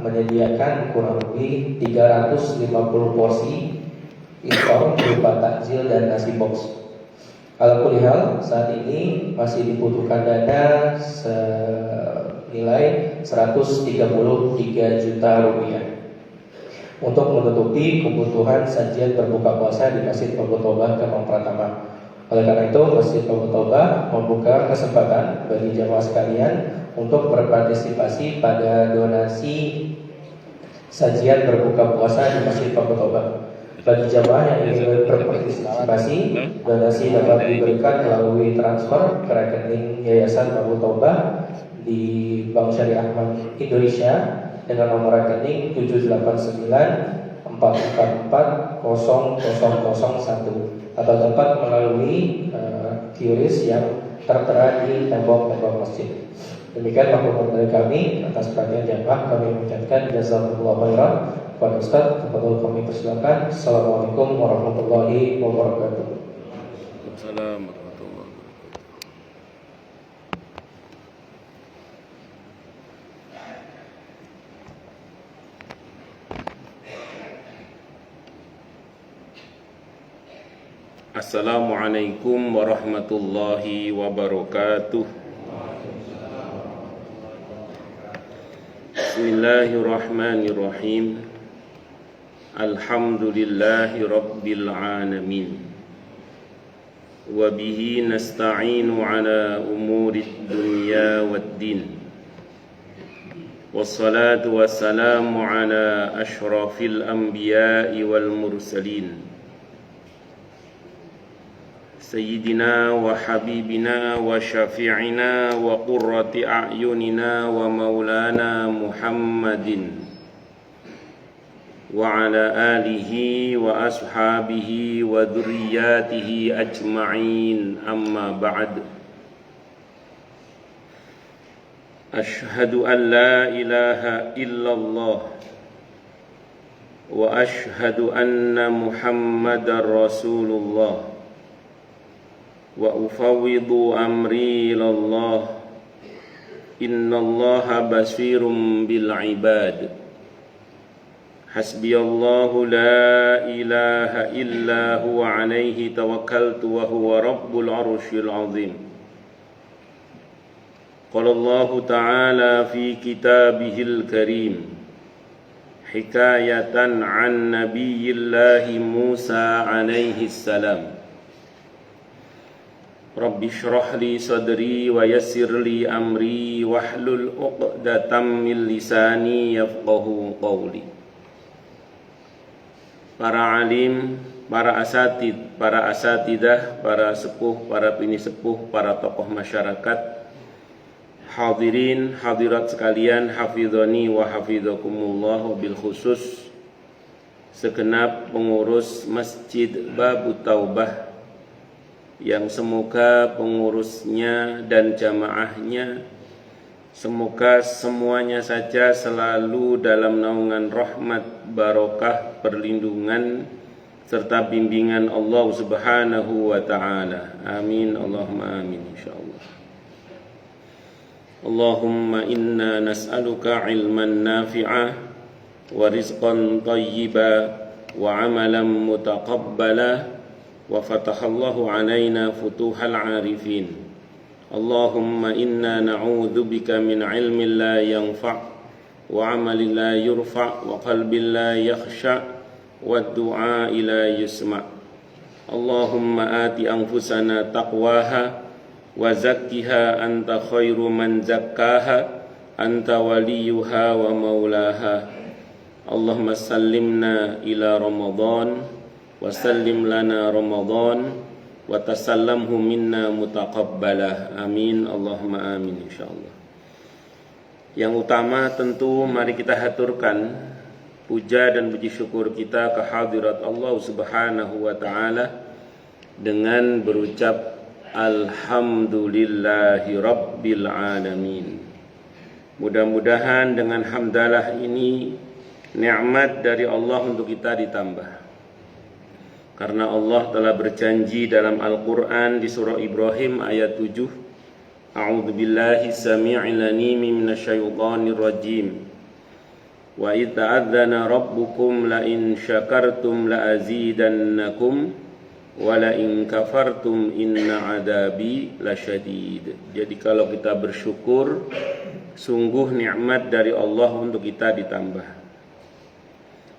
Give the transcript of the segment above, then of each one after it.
menyediakan kurang lebih 350 porsi iftar berupa takjil dan nasi box. Ala kulli hal, saat ini masih dibutuhkan dana senilai 133 juta rupiah untuk menutupi kebutuhan sajian berbuka puasa di Masjid Bogor Toba Kemang Pratama. Oleh karena itu, Masjid Bogor Toba membuka kesempatan bagi jamaah sekalian untuk berpartisipasi pada donasi sajian berbuka puasa di Masjid Bogor Toba. Bagi jamaah yang ingin berpartisipasi, donasi dapat diberikan melalui transfer ke rekening Yayasan Bogor Toba di Bank Syariah Indonesia dengan nomor rekening 789444001 atau dapat melalui QRIS yang tertera di tembok-tembok masjid. Demikian maklumat dari kami. Atas perhatian jamaah kami mengucapkan jazakumullah khairan. Kepada Ustaz, kepada kami persilakan. Assalamualaikum warahmatullahi wabarakatuh. Assalamualaikum. Assalamualaikum warahmatullahi wabarakatuh. Bismillahirrahmanirrahim. Alhamdulillahi rabbil alamin. Wa bihi nasta'inu ala umurid dunya waddin. Wassalatu wassalamu ala ashrafil anbiya'i wal mursalin. Sayyidina wa habibina wa syafi'ina wa qurrati a'yunina wa maulana Muhammadin wa ala alihi wa ashabihi wa dhurriyyatihi ajma'in, amma ba'd. Ashhadu an la ilaha illallah wa ashhadu anna Muhammadar Rasulullah wa ufawwidu amri ilallah. Innallaha basirum bil ibad. Hasbiyallahu la ilaha illa huwa alaihi tawakkaltu wa huwa rabbul arsyil azim. Qala Allah ta'ala fi kitabihil karim hikayatan an nabiyyillahi Musa alaihi salam. Rabbi shrah li sadri wa yassir li amri wahlul 'uqdatam min lisani yafqahu qawli. Para alim, para asatid, para asatidah, para sepuh, para pinisepuh, para tokoh masyarakat, hadirin, hadirat sekalian, hafizani wa hafizakumullah, bil khusus segenap pengurus Masjid Babu Taubah yang semoga pengurusnya dan jamaahnya semoga semuanya saja selalu dalam naungan rahmat, barokah, perlindungan serta bimbingan Allah Subhanahu wa taala. Amin, Allahumma amin, insyaallah. Allahumma inna nas'aluka ilman nafi'ah wa rizqan thayyiba wa amalan mutaqabbala wa fatahallahu alaina futuhal arifin. Allahumma inna na'udzu bika min ilmin la yanfa' wa amalin la yurfa' wa qalbin la yakhsha' wa du'a la yusma'. Allahumma ati anfusana taqwaha wa zakkiha anta khairu man zakkaha anta waliyuha wa maulaha. Allahumma sallimna ila Ramadan wa sallim lana Ramadan wa tasallamhu minna mutaqabbalah. Amin, Allahumma amin, insyaallah. Yang utama tentu mari kita haturkan puja dan puji syukur kita ke hadirat Allah Subhanahu wa taala dengan berucap alhamdulillahi rabbil alamin. Mudah-mudahan dengan hamdalah ini nikmat dari Allah untuk kita ditambah. Karena Allah telah berjanji dalam Al-Quran di surah Ibrahim ayat 7, A'udzu billahi samii'il 'aliim minasyaitonir rajim. Wa idh ta'adzana rabbukum la in syakartum la azidannakum wa la in kafartum inna adabi lasyadid. Jadi kalau kita bersyukur, sungguh nikmat dari Allah untuk kita ditambah.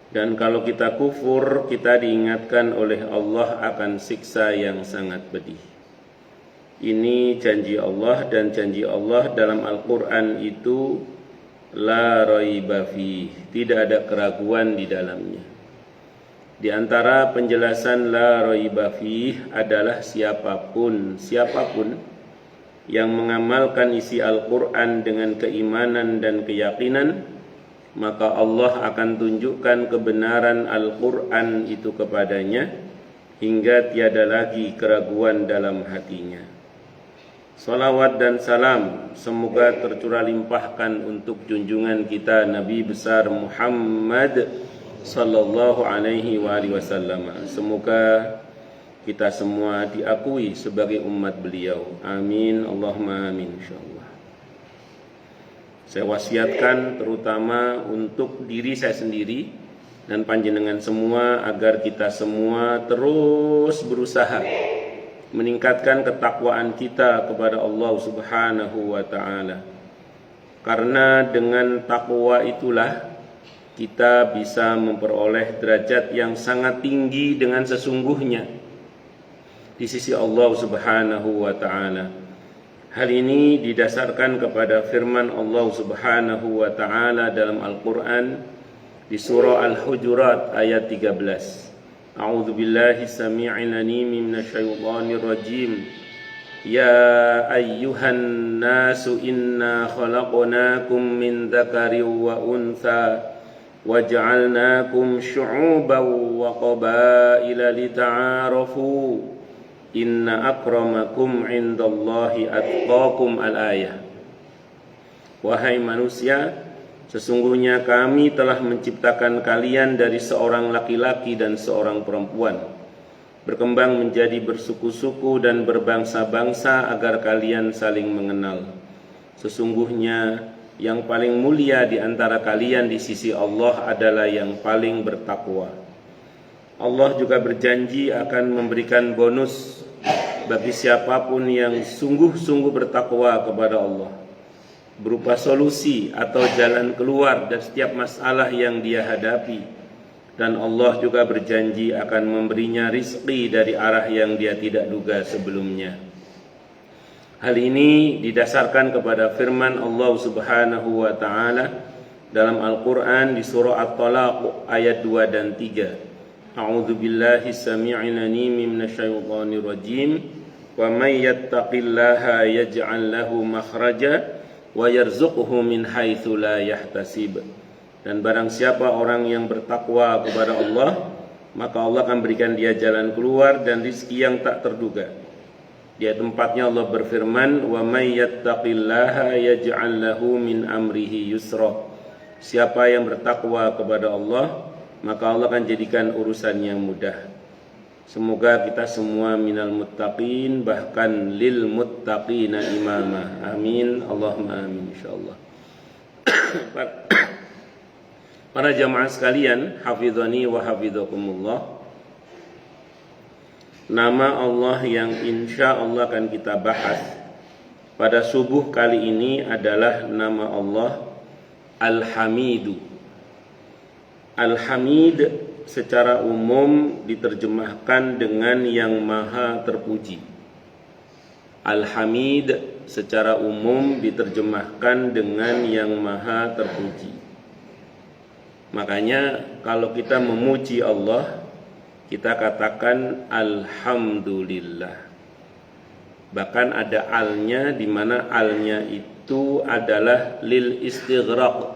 Dan kalau kita kufur, kita diingatkan oleh Allah akan siksa yang sangat pedih. Ini janji Allah, dan janji Allah dalam Al-Quran itu la raiba fih, tidak ada keraguan di dalamnya. Di antara penjelasan la raiba fih adalah siapapun yang mengamalkan isi Al-Quran dengan keimanan dan keyakinan, maka Allah akan tunjukkan kebenaran Al-Quran itu kepadanya hingga tiada lagi keraguan dalam hatinya. Salawat dan salam semoga tercurah limpahkan untuk junjungan kita Nabi besar Muhammad sallallahu alaihi wasallam. Semoga kita semua diakui sebagai umat beliau. Amin, Allahumma amin, insyaallah. Saya wasiatkan terutama untuk diri saya sendiri dan panjenengan semua agar kita semua terus berusaha meningkatkan ketakwaan kita kepada Allah Subhanahu wa taala. Karena dengan takwa itulah kita bisa memperoleh derajat yang sangat tinggi dengan sesungguhnya di sisi Allah Subhanahu wa taala. Hal ini didasarkan kepada firman Allah Subhanahu wa taala dalam Al-Qur'an di surah Al-Hujurat ayat 13. A'udzu billahi samii'il 'aliim minasyaitonir rajim. Ya ayyuhan nasu inna khalaqnakum min dzakarin wa untha waja'alnakum syu'uban wa qabaila lita'arafu. Inna akramakum indallahi atqakum al-ayah. Wahai manusia, sesungguhnya kami telah menciptakan kalian dari seorang laki-laki dan seorang perempuan, berkembang menjadi bersuku-suku dan berbangsa-bangsa agar kalian saling mengenal. Sesungguhnya yang paling mulia di antara kalian di sisi Allah adalah yang paling bertakwa. Allah juga berjanji akan memberikan bonus bagi siapapun yang sungguh-sungguh bertakwa kepada Allah, berupa solusi atau jalan keluar dari setiap masalah yang dia hadapi. Dan Allah juga berjanji akan memberinya rizki dari arah yang dia tidak duga sebelumnya. Hal ini didasarkan kepada firman Allah Subhanahu wa taala dalam Al-Qur'an di surah At-Talaq ayat 2 dan 3. A'udzu billahi samii'il 'aliim minasyaitonir rajim. Wa may yattaqillaha yaj'al lahu makhraja wa yarzuqhu min haitsu la yahtasib. Dan barang siapa orang yang bertakwa kepada Allah, maka Allah akan berikan dia jalan keluar dan rezeki yang tak terduga. Di tempatnya Allah berfirman, "Wa may yattaqillaha yaj'al lahu min amrihi yusra." Siapa yang bertakwa kepada Allah, maka Allah akan jadikan urusannya mudah. Semoga kita semua minal muttaqin, bahkan lil muttaqina imama. Amin, Allahumma amin, insyaallah. Para jamaah sekalian, hafizani wa hafizakumullah. Nama Allah yang insya Allah akan kita bahas pada subuh kali ini adalah nama Allah Al-Hamidu. Al-Hamid secara umum diterjemahkan dengan yang maha terpuji. Al-Hamid secara umum diterjemahkan dengan yang maha terpuji. Makanya kalau kita memuji Allah, kita katakan Alhamdulillah. Bahkan ada alnya, di mana alnya itu adalah lil istighraq.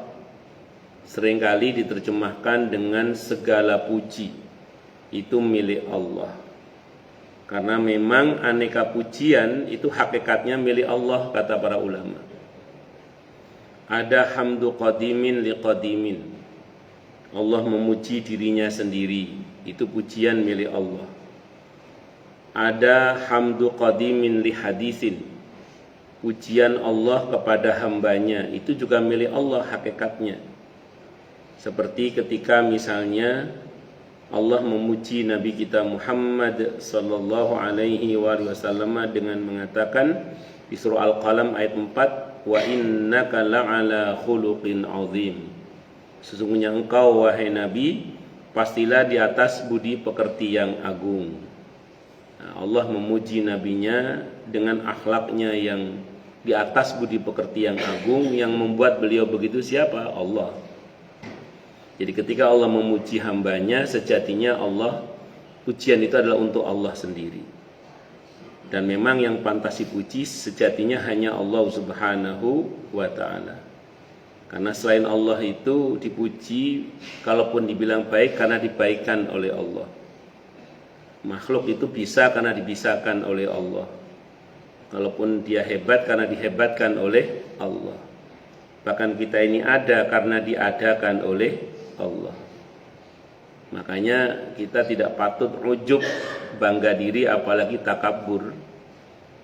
Seringkali diterjemahkan dengan segala puji itu milik Allah. Karena memang aneka pujian itu hakikatnya milik Allah, kata para ulama. Ada hamdu qadimin liqadimin. Allah memuji dirinya sendiri, itu pujian milik Allah. Ada hamdu qadimin li hadisin. Pujian Allah kepada hambanya, itu juga milik Allah hakikatnya. Seperti ketika misalnya Allah memuji Nabi kita Muhammad sallallahu alaihi wasallam dengan mengatakan di surah Al-Qalam ayat 4, wa innaka la'ala khuluqin azim. Sesungguhnya engkau wahai Nabi pastilah di atas budi pekerti yang agung. Nah, Allah memuji nabinya dengan akhlaknya yang di atas budi pekerti yang agung. Yang membuat beliau begitu siapa? Allah. Jadi ketika Allah memuji hambanya, sejatinya Allah, pujian itu adalah untuk Allah sendiri. Dan memang yang pantas dipuji sejatinya hanya Allah subhanahu wa ta'ala. Karena selain Allah itu dipuji, kalaupun dibilang baik karena dibaikan oleh Allah. Makhluk itu bisa karena dibisahkan oleh Allah. Kalaupun dia hebat karena dihebatkan oleh Allah. Bahkan kita ini ada karena diadakan oleh Allah. Makanya kita tidak patut ujub, bangga diri, apalagi takabur.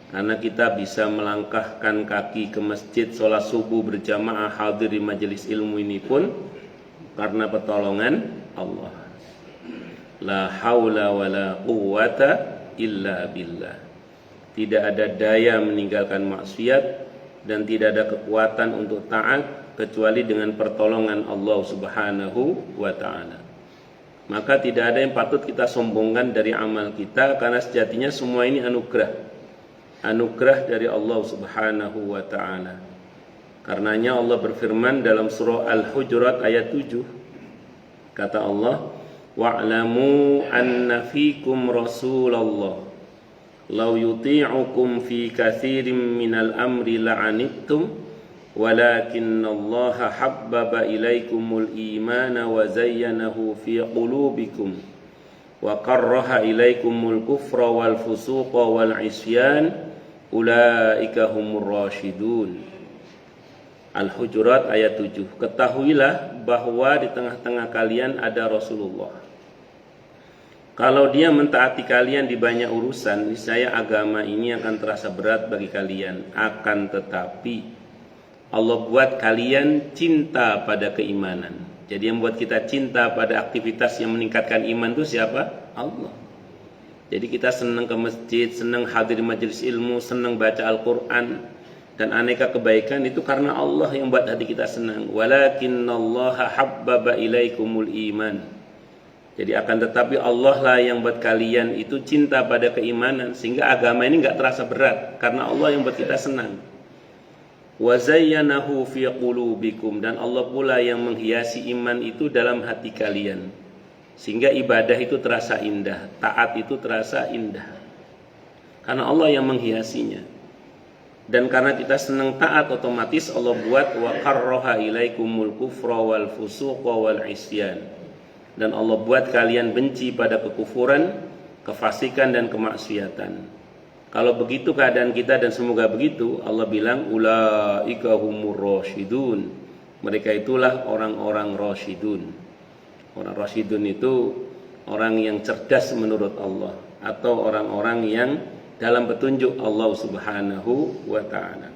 Karena kita bisa melangkahkan kaki ke masjid, sholat subuh berjamaah, hadir di majelis ilmu ini pun karena pertolongan Allah. La haula wa la quwwata illa billah. Tidak ada daya meninggalkan maksiat dan tidak ada kekuatan untuk taat kecuali dengan pertolongan Allah subhanahu wa ta'ala. Maka tidak ada yang patut kita sombongkan dari amal kita, karena sejatinya semua ini anugerah dari Allah subhanahu wa ta'ala. Karenanya Allah berfirman dalam surah Al-Hujurat ayat 7, kata Allah, wa'lamu anna fikum Rasulullah law yuti'ukum fi katsirin minal amri la'anittum walakinnallaha habbaba ilaikumul imana wa zayyanahu fi qulubikum wa karraha ilaikumul kufra wal fusuqa wal isyan ulaika humur rasyidun. Al-Hujurat ayat 7. Ketahuilah bahwa di tengah-tengah kalian ada Rasulullah. Kalau dia mentaati kalian di banyak urusan, niscaya agama ini akan terasa berat bagi kalian. Akan tetapi Allah buat kalian cinta pada keimanan. Jadi yang membuat kita cinta pada aktivitas yang meningkatkan iman itu siapa? Allah. Jadi kita senang ke masjid, senang hadir di majelis ilmu, senang baca Al-Quran dan aneka kebaikan itu karena Allah yang buat hati kita senang. Walakinnallaha habbaba ilaikumul iman. Jadi akan tetapi Allah lah yang buat kalian itu cinta pada keimanan, sehingga agama ini enggak terasa berat karena Allah yang buat kita senang. Wa zayyanahu fi qulubikum, dan Allah pula yang menghiasi iman itu dalam hati kalian, sehingga ibadah itu terasa indah, taat itu terasa indah karena Allah yang menghiasinya. Dan karena kita senang taat, otomatis Allah buat wa karraha ilaikumul kufra wal fusuqa wal isyan, dan Allah buat kalian benci pada kekufuran, kefasikan dan kemaksiatan. Kalau begitu keadaan kita, dan semoga begitu, Allah bilang ulaika humur rasyidun. Mereka itulah orang-orang rasyidun. Orang rasyidun itu orang yang cerdas menurut Allah, atau orang-orang yang dalam petunjuk Allah subhanahu wa ta'ala.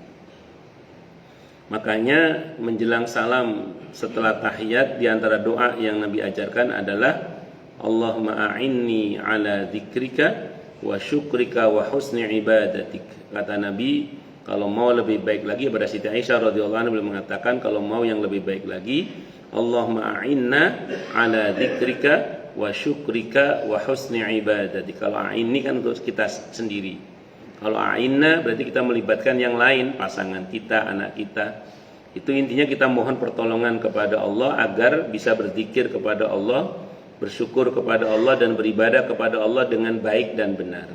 Makanya menjelang salam setelah tahiyat, di antara doa yang Nabi ajarkan adalah Allahumma a'inni ala dzikrika wa syukrika wa husni ibadatik. Kata Nabi, kalau mau lebih baik lagi, pada Siti Aisyah radhiyallahu anha beliau mengatakan, kalau mau yang lebih baik lagi, Allahumma a'inna ala dzikrika wa syukrika wa husni ibadatik. Kalau a'inni kan untuk kita sendiri. Kalau a'inna berarti kita melibatkan yang lain, pasangan kita, anak kita. Itu intinya kita mohon pertolongan kepada Allah agar bisa berzikir kepada Allah, bersyukur kepada Allah, dan beribadah kepada Allah dengan baik dan benar.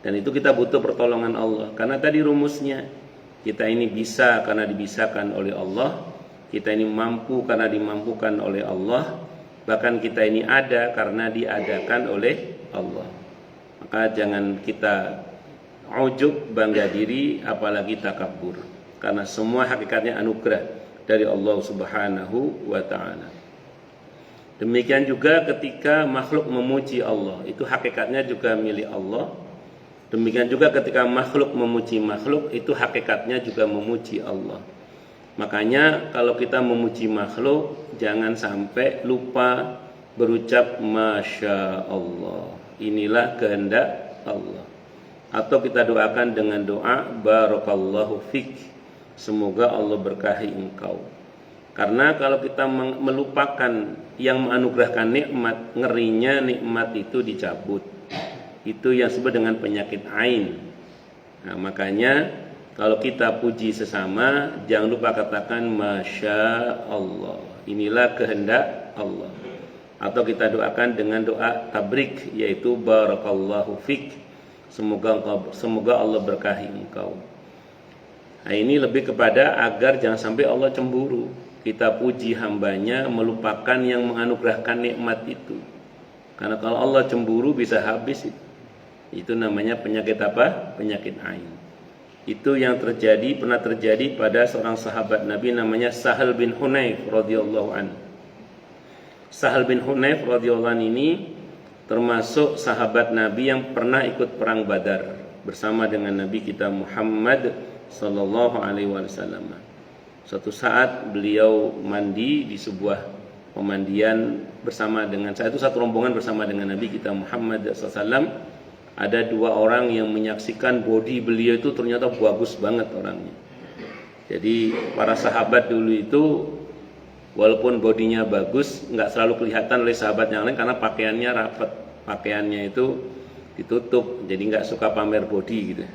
Dan itu kita butuh pertolongan Allah. Karena tadi rumusnya, kita ini bisa karena dibisahkan oleh Allah, kita ini mampu karena dimampukan oleh Allah, bahkan kita ini ada karena diadakan oleh Allah. Maka jangan kita ujub, bangga diri, apalagi takabur, karena semua hakikatnya anugerah dari Allah subhanahu wa ta'ala. Demikian juga ketika makhluk memuji Allah, itu hakikatnya juga milik Allah. Demikian juga ketika makhluk memuji makhluk, itu hakikatnya juga memuji Allah. Makanya kalau kita memuji makhluk, jangan sampai lupa berucap Masya Allah, inilah kehendak Allah. Atau kita doakan dengan doa Barakallahu fik, semoga Allah berkahi engkau. Karena kalau kita melupakan yang menganugerahkan nikmat, ngerinya nikmat itu dicabut. Itu yang disebut dengan penyakit ain. Nah, makanya kalau kita puji sesama, jangan lupa katakan Masya Allah, inilah kehendak Allah. Atau kita doakan dengan doa tabrik, yaitu Barakallahu fik, semoga Allah berkahi engkau. Nah, ini lebih kepada agar jangan sampai Allah cemburu. Kita puji hambanya melupakan yang menganugerahkan nikmat itu. Karena kalau Allah cemburu bisa habis itu. Itu namanya penyakit apa? Penyakit ain. Itu yang pernah terjadi pada seorang sahabat Nabi namanya Sahal bin Hunayf radhiyallahu anhu. Sahal bin Hunayf radhiyallahu anhu ini termasuk sahabat Nabi yang pernah ikut perang Badar bersama dengan Nabi kita Muhammad sallallahu alaihi wasallam. Suatu saat beliau mandi di sebuah pemandian bersama dengan saya, itu satu rombongan bersama dengan Nabi kita Muhammad SAW. Ada dua orang yang menyaksikan body beliau itu ternyata bagus banget orangnya. Jadi para sahabat dulu itu walaupun bodinya bagus, nggak selalu kelihatan oleh sahabat yang lain karena pakaiannya rapat, pakaiannya itu ditutup, jadi nggak suka pamer body gitu.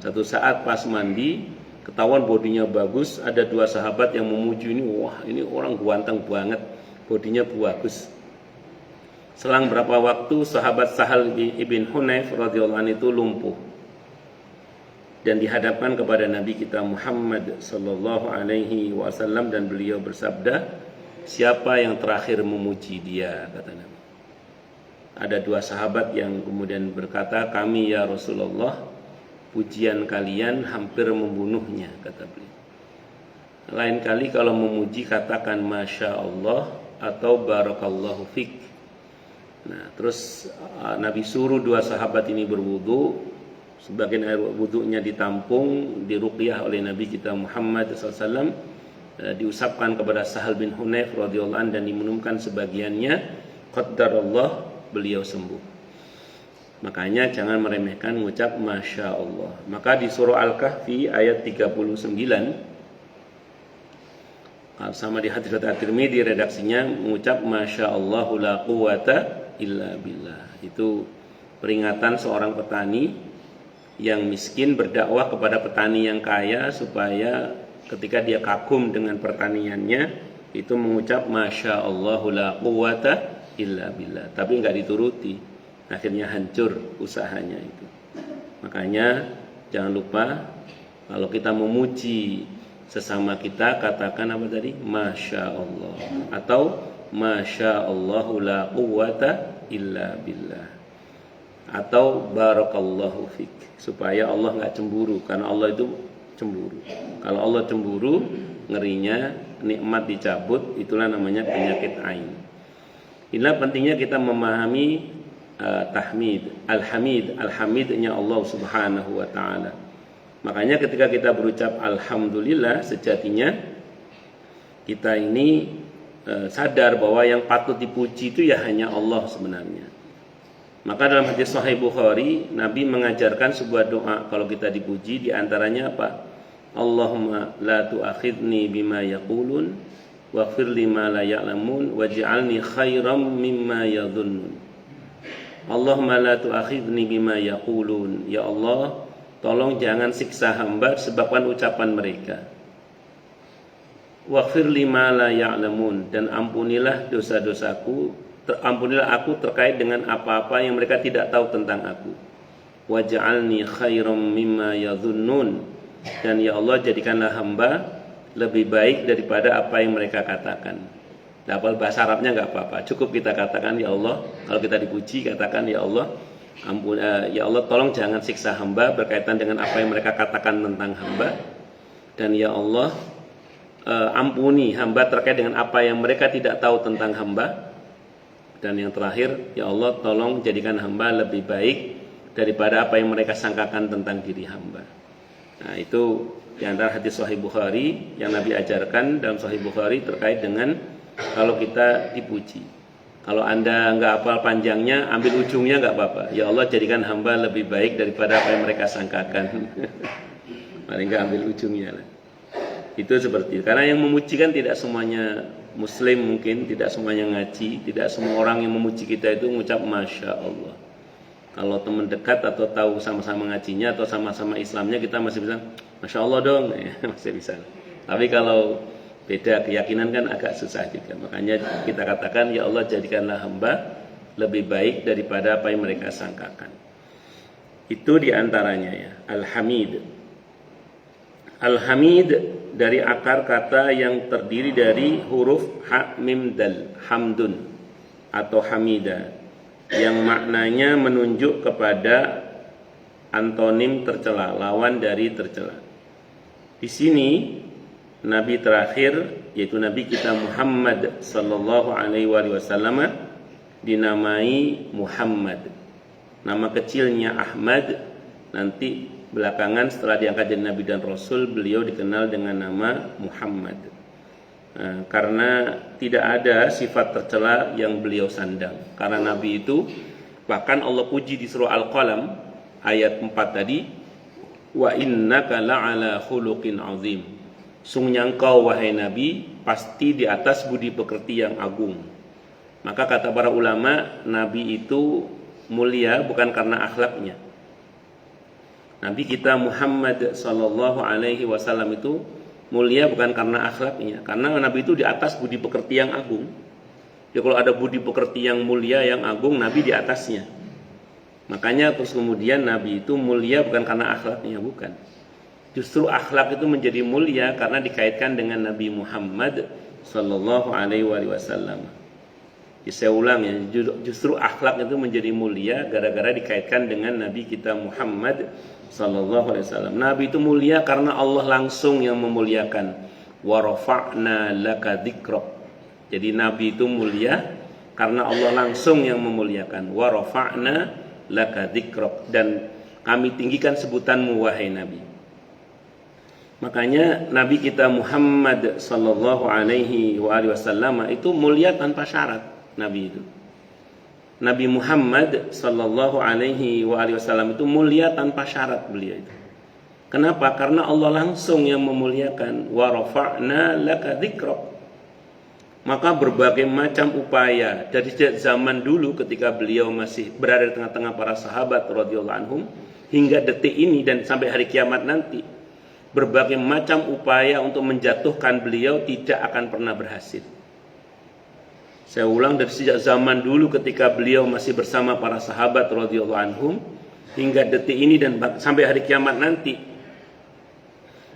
Satu saat pas mandi ketahuan bodinya bagus, ada dua sahabat yang memuji ini, wah ini orang ganteng banget, bodinya bagus. Selang berapa waktu sahabat Sahal bin Hunayf radhiyallahu anhu itu lumpuh dan dihadapkan kepada Nabi kita Muhammad sallallahu alaihi wasallam dan beliau bersabda, siapa yang terakhir memuji dia, kata Nabi. Ada dua sahabat yang kemudian berkata, kami ya Rasulullah, pujian kalian hampir membunuhnya, kata beliau. Lain kali kalau memuji katakan Masya Allah atau Barakallahu fik. Nah, terus Nabi suruh dua sahabat ini berwudu. Sebagian air wudunya ditampung, diruqyah oleh Nabi kita Muhammad SAW, diusapkan kepada Sahal bin Hunayf radhiyallahu anhu dan diminumkan sebagiannya. Qaddarallah, beliau sembuh. Makanya jangan meremehkan mengucap Masya Allah. Maka di surah Al-Kahfi ayat 39 sama di hadis At-Tirmidzi redaksinya mengucap Masya Allahu la quwata illa billah. Itu peringatan seorang petani yang miskin berdakwah kepada petani yang kaya supaya ketika dia kagum dengan pertaniannya itu mengucap Masya Allahu la quwata illa billah. Tapi enggak dituruti. Akhirnya hancur usahanya itu. Makanya jangan lupa kalau kita memuji sesama kita katakan apa tadi? Masya Allah atau Masya Allahu la quwata illa billah atau Barakallahu fik, supaya Allah nggak cemburu, karena Allah itu cemburu. Kalau Allah cemburu, ngerinya nikmat dicabut, itulah namanya penyakit ain. Inilah pentingnya kita memahami tahmid, alhamidnya Allah Subhanahu wa taala. Makanya ketika kita berucap alhamdulillah, sejatinya kita ini sadar bahwa yang patut dipuji itu ya hanya Allah sebenarnya. Maka dalam hadis Sahih Bukhari, Nabi mengajarkan sebuah doa kalau kita dipuji, di antaranya apa? Allahumma la tu'akhidni bima yaqulun waghfir lima la ya'lamun waj'alni khairam mimma yadhunnun. Allahumma la tu'akhidni bima yaqulun. Ya Allah, tolong jangan siksa hamba sebabkan ucapan mereka. Waghfir lima la ya'lamun, dan ampunilah dosa-dosaku, ampunilah aku terkait dengan apa-apa yang mereka tidak tahu tentang aku. Waj'alni khairam mimma yadhunnun, dan ya Allah jadikanlah hamba lebih baik daripada apa yang mereka katakan. Dapat bahasa Arabnya nggak apa-apa, cukup kita katakan ya Allah. Kalau kita dipuji katakan ya Allah, ya Allah tolong jangan siksa hamba berkaitan dengan apa yang mereka katakan tentang hamba, dan ya Allah ampuni hamba terkait dengan apa yang mereka tidak tahu tentang hamba, dan yang terakhir ya Allah tolong jadikan hamba lebih baik daripada apa yang mereka sangkakan tentang diri hamba. Nah, itu Di antara hadis Sahih Bukhari yang Nabi ajarkan dalam Sahih Bukhari terkait dengan kalau kita dipuji. Kalau Anda nggak hafal panjangnya, ambil ujungnya nggak apa-apa. Ya Allah, jadikan hamba lebih baik daripada apa yang mereka sangkakan. Paling nggak ambil ujungnya lah. Itu seperti itu. Karena yang memuji kan tidak semuanya Muslim, mungkin tidak semuanya ngaji, tidak semua orang yang memuji kita itu mengucap Masya Allah. Kalau teman dekat atau tahu sama-sama ngajinya atau sama-sama Islamnya, kita masih bisa Masya Allah dong, ya, masih bisa. Tapi kalau beda keyakinan kan agak susah juga. Makanya kita katakan, ya Allah, jadikanlah hamba lebih baik daripada apa yang mereka sangkakan. Itu diantaranya ya, Al-Hamid. Al-Hamid dari akar kata yang terdiri dari huruf ha, mim, dal, hamdun atau hamida, yang maknanya menunjuk kepada antonim tercela, lawan dari tercela. Di sini Nabi terakhir, yaitu Nabi kita Muhammad sallallahu alaihi wasallam, dinamai Muhammad. Nama kecilnya Ahmad, nanti belakangan setelah diangkat jadi Nabi dan Rasul, beliau dikenal dengan nama Muhammad. Karena tidak ada sifat tercela yang beliau sandang. Karena Nabi itu, bahkan Allah puji di surah Al-Qalam ayat 4 tadi, wa innaka la'ala khuluqin azim. Sungguhnya engkau wahai Nabi pasti di atas budi pekerti yang agung. Maka kata para ulama, Nabi itu mulia bukan karena akhlaknya. Nabi kita Muhammad sallallahu alaihi wasallam itu mulia bukan karena akhlaknya, karena Nabi itu di atas budi pekerti yang agung. Jadi kalau ada budi pekerti yang mulia yang agung, Nabi di atasnya. Makanya terus kemudian Nabi itu mulia bukan karena akhlaknya, bukan. Justru akhlak itu menjadi mulia karena dikaitkan dengan Nabi Muhammad sallallahu alaihi wasallam. Saya ulang ya, justru akhlak itu menjadi mulia gara-gara dikaitkan dengan Nabi kita Muhammad sallallahu alaihi wasallam. Nabi itu mulia karena Allah langsung yang memuliakan. Wa rafa'na laka dzikrak. Jadi Nabi itu mulia karena Allah langsung yang memuliakan. Wa rafa'na laka dzikrak, dan kami tinggikan sebutanmu wahai Nabi. Makanya Nabi kita Muhammad sallallahu alaihi wasallam itu mulia tanpa syarat. Nabi itu, Nabi Muhammad sallallahu alaihi wasallam itu mulia tanpa syarat beliau itu. Kenapa? Karena Allah langsung yang memuliakan. Wa rafa'na laka dzikrak. Maka berbagai macam upaya dari zaman dulu ketika beliau masih berada di tengah-tengah para sahabat radhiyallahu anhum hingga detik ini dan sampai hari kiamat nanti, berbagai macam upaya untuk menjatuhkan beliau tidak akan pernah berhasil. Saya ulang, dari sejak zaman dulu ketika beliau masih bersama para sahabat radhiyallahu anhum hingga detik ini dan sampai hari kiamat nanti,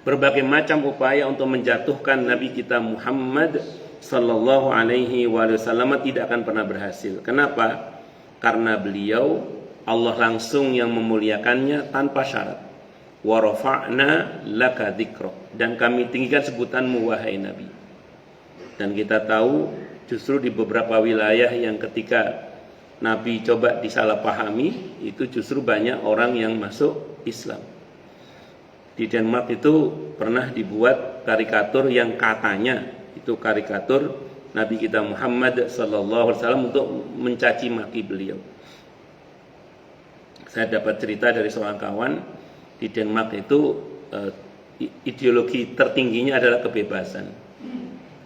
berbagai macam upaya untuk menjatuhkan Nabi kita Muhammad sallallahu alaihi wasallam tidak akan pernah berhasil. Kenapa? Karena beliau Allah langsung yang memuliakannya tanpa syarat. Wa rafa'na laka dzikrak, dan kami tinggikan sebutanmu wahai Nabi. Dan kita tahu justru di beberapa wilayah yang ketika Nabi coba disalahpahami, itu justru banyak orang yang masuk Islam. Di Denmark itu pernah dibuat karikatur yang katanya itu karikatur Nabi kita Muhammad sallallahu alaihi wasallam untuk mencaci maki beliau. Saya dapat cerita dari seorang kawan di Denmark itu, ideologi tertingginya adalah kebebasan.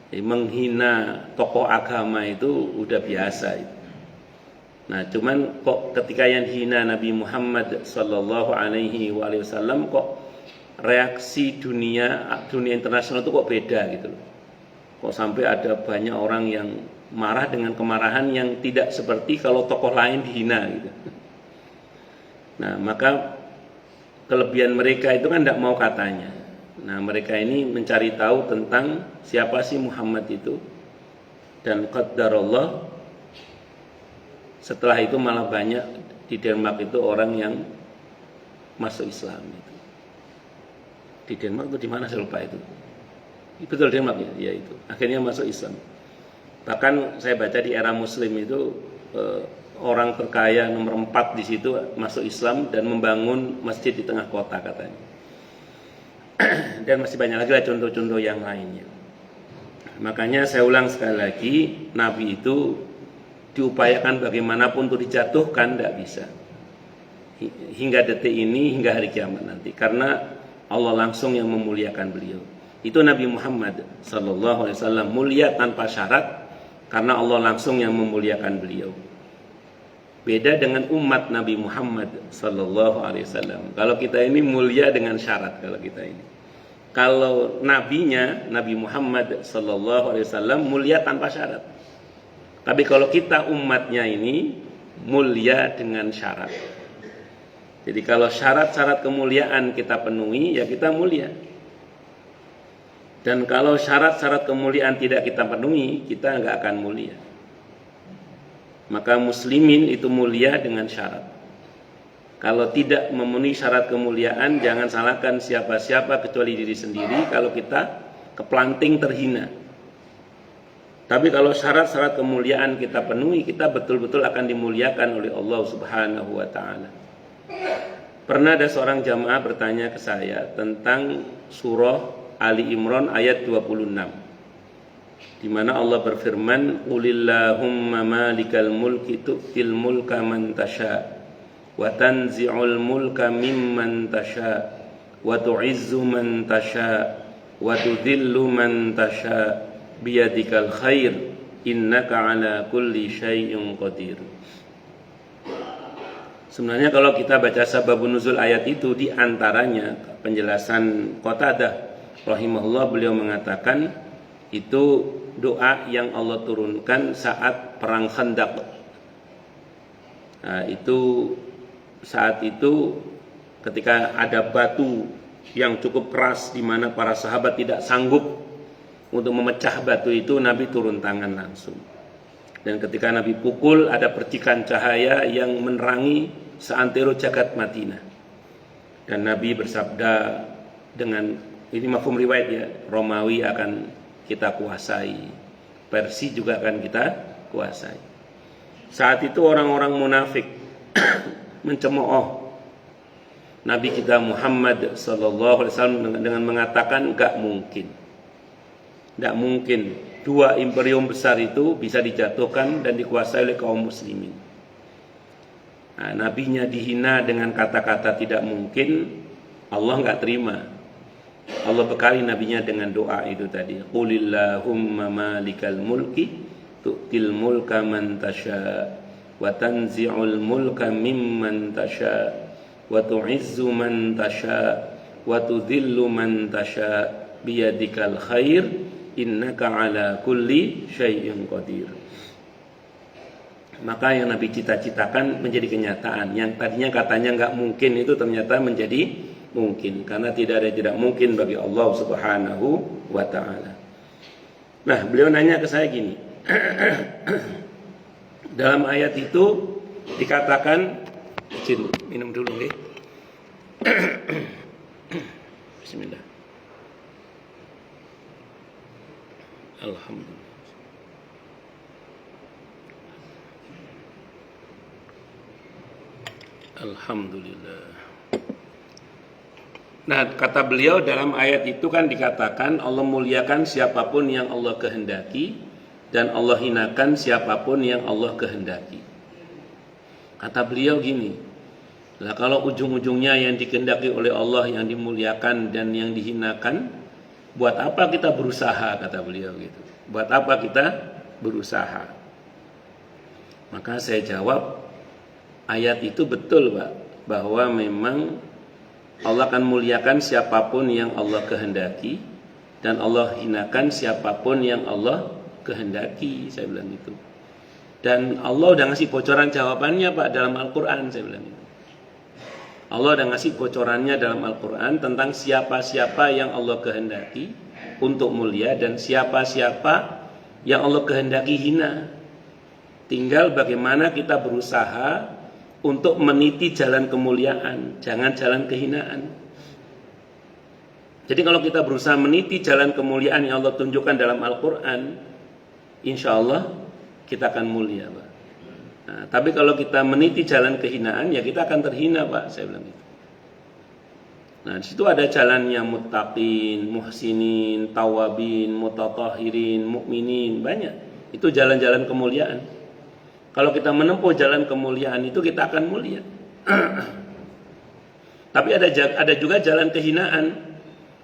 Jadi, menghina tokoh agama itu udah biasa. Nah, cuman kok ketika yang hina Nabi Muhammad sallallahu alaihi wasallam, kok reaksi dunia internasional itu kok beda gitu loh. Kok sampai ada banyak orang yang marah dengan kemarahan yang tidak seperti kalau tokoh lain dihina gitu. Nah, maka kelebihan mereka itu kan tidak mau katanya. Nah, mereka ini mencari tahu tentang siapa sih Muhammad itu, dan qaddarallah setelah itu malah banyak di Denmark itu orang yang masuk Islam itu. Di Denmark itu di mana saya lupa itu. Betul Denmark ya, itu. Akhirnya masuk Islam. Bahkan saya baca di era Muslim itu orang terkaya nomor 4 di situ masuk Islam dan membangun masjid di tengah kota katanya. dan masih banyak lagi lah contoh-contoh yang lainnya. Makanya saya ulang sekali lagi, Nabi itu diupayakan bagaimanapun untuk dijatuhkan, tidak bisa. Hingga detik ini, hingga hari kiamat nanti. Karena Allah langsung yang memuliakan beliau. Itu Nabi Muhammad sallallahu alaihi wasallam, mulia tanpa syarat karena Allah langsung yang memuliakan beliau. Beda dengan umat Nabi Muhammad sallallahu alaihi wasallam. Kalau kita ini mulia dengan syarat kalau kita ini. Kalau nabinya Nabi Muhammad sallallahu alaihi wasallam mulia tanpa syarat. Tapi kalau kita umatnya ini mulia dengan syarat. Jadi kalau syarat-syarat kemuliaan kita penuhi, ya kita mulia. Dan kalau syarat-syarat kemuliaan tidak kita penuhi, kita nggak akan mulia. Maka muslimin itu mulia dengan syarat. Kalau tidak memenuhi syarat kemuliaan, jangan salahkan siapa-siapa kecuali diri sendiri kalau kita keplanting terhina. Tapi kalau syarat-syarat kemuliaan kita penuhi, kita betul-betul akan dimuliakan oleh Allah Subhanahu wa taala. Pernah ada seorang jamaah bertanya ke saya tentang surah Ali Imran ayat 26. Di mana Allah berfirman, "Qulillahumma malikal mulki tu'til mulka man tasha wa tanzi'ul mulka mimman tasha wa tu'izzu man tasha wa tudhillu man tasha biyadikal khair innaka ala kulli syai'in qadir." Sebenarnya kalau kita baca sababun nuzul ayat itu, di antaranya penjelasan Qatadah rahimahullah, beliau mengatakan itu doa yang Allah turunkan saat perang Khandaq. Nah, itu saat itu ketika ada batu yang cukup keras di mana para sahabat tidak sanggup untuk memecah batu itu, Nabi turun tangan langsung. Dan ketika Nabi pukul, ada percikan cahaya yang menerangi seantero jagat Madinah. Dan Nabi bersabda dengan, ini mafhum riwayat ya, Romawi akan kita kuasai, Persia juga akan kita kuasai. Saat itu orang-orang munafik mencemooh Nabi kita Muhammad sallallahu alaihi wasallam dengan mengatakan enggak mungkin dua imperium besar itu bisa dijatuhkan dan dikuasai oleh kaum muslimin. Nah, nabinya dihina dengan kata-kata tidak mungkin, Allah enggak terima. Allah bekali nabinya dengan doa itu tadi, qulillahumma malikal mulki tu'til mulka man tasha wa tanzi'ul mulka mimman tasha wa tu'izzu man tasha wa tudhillu man tasha biyadikal khair innaka ala kulli syai'in qadir. Maka yang Nabi cita-citakan menjadi kenyataan. Yang tadinya katanya enggak mungkin itu ternyata menjadi mungkin, karena tidak ada yang tidak mungkin bagi Allah Subhanahu wa taala. Nah, beliau nanya ke saya gini. Dalam ayat itu dikatakan, izin minum dulu nggih. Bismillah. Alhamdulillah. Alhamdulillah. Nah, kata beliau dalam ayat itu kan dikatakan Allah muliakan siapapun yang Allah kehendaki dan Allah hinakan siapapun yang Allah kehendaki. Kata beliau gini, lah kalau ujung-ujungnya yang dikehendaki oleh Allah yang dimuliakan dan yang dihinakan, buat apa kita berusaha, kata beliau gitu. Buat apa kita berusaha? Maka saya jawab, ayat itu betul Pak, bahwa memang Allah akan muliakan siapapun yang Allah kehendaki dan Allah hinakan siapapun yang Allah kehendaki, saya bilang itu. Dan Allah udah ngasih bocoran jawabannya Pak dalam Al-Quran, saya bilang itu. Allah udah ngasih bocorannya dalam Al-Quran tentang siapa-siapa yang Allah kehendaki untuk mulia dan siapa-siapa yang Allah kehendaki hina. Tinggal bagaimana kita berusaha untuk meniti jalan kemuliaan, jangan jalan kehinaan. Jadi kalau kita berusaha meniti jalan kemuliaan yang Allah tunjukkan dalam Al-Quran, insya Allah kita akan mulia Pak. Nah, tapi kalau kita meniti jalan kehinaan, ya kita akan terhina Pak, saya bilang itu. Nah, di situ ada jalannya muttaqin, muhsinin, tawabin, mutatahirin, mukminin, banyak. Itu jalan-jalan kemuliaan. Kalau kita menempuh jalan kemuliaan itu kita akan mulia. Tapi ada juga jalan kehinaan.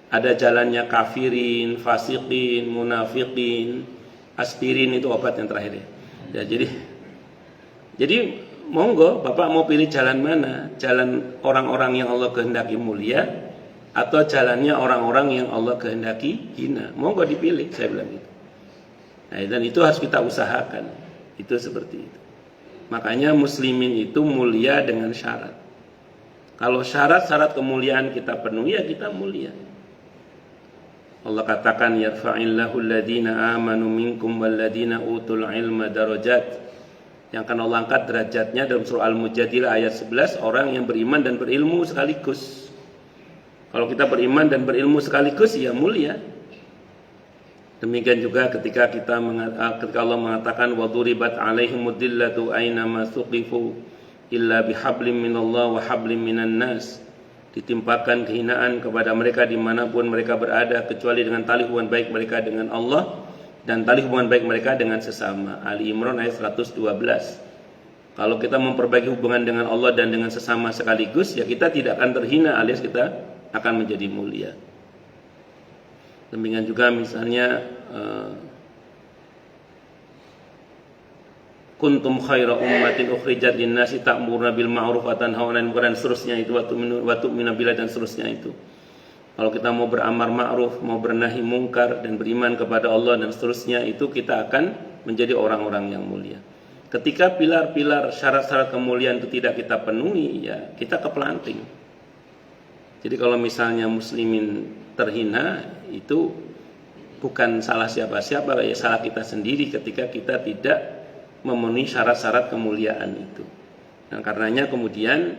Ada jalannya kafirin, fasikin, munafikin, aspirin, itu obat yang terakhir ya. Jadi monggo Bapak mau pilih jalan mana? Jalan orang-orang yang Allah kehendaki mulia atau jalannya orang-orang yang Allah kehendaki hina? Monggo dipilih, saya bilang gitu. Nah, dan itu harus kita usahakan. Itu seperti itu. Makanya muslimin itu mulia dengan syarat. Kalau syarat-syarat kemuliaan kita penuhi, ya kita mulia. Allah katakan yarfa'illahu alladhina amanu minkum walladhina utul ilma darajat. Yang akan Allah angkat derajatnya dalam surah Al-Mujadilah ayat 11, orang yang beriman dan berilmu sekaligus. Kalau kita beriman dan berilmu sekaligus, ya mulia. Demikian juga ketika Allah mengatakan wa duribat alaihimud dillatu aina ma suqifu illa bihablim minallah wa hablim minan nas. Ditimpakan kehinaan kepada mereka dimanapun mereka berada, kecuali dengan tali hubungan baik mereka dengan Allah dan tali hubungan baik mereka dengan sesama. Ali Imran ayat 112. Kalau kita memperbaiki hubungan dengan Allah dan dengan sesama sekaligus, ya kita tidak akan terhina, alias kita akan menjadi mulia. Demikian juga misalnya kuntum khaira ummatin ukhrijat lin-nasi ta'muruna bil ma'ruf wa tanhauna 'anil munkar dan seterusnya itu, wa tu'minu billah dan seterusnya itu. Kalau kita mau beramar ma'ruf, mau bernahi mungkar dan beriman kepada Allah dan seterusnya, itu kita akan menjadi orang-orang yang mulia. Ketika pilar-pilar syarat-syarat kemuliaan itu tidak kita penuhi, ya kita kepelanting. Jadi kalau misalnya muslimin terhina, itu bukan salah siapa-siapa, ya salah kita sendiri ketika kita tidak memenuhi syarat-syarat kemuliaan itu. Dan karenanya kemudian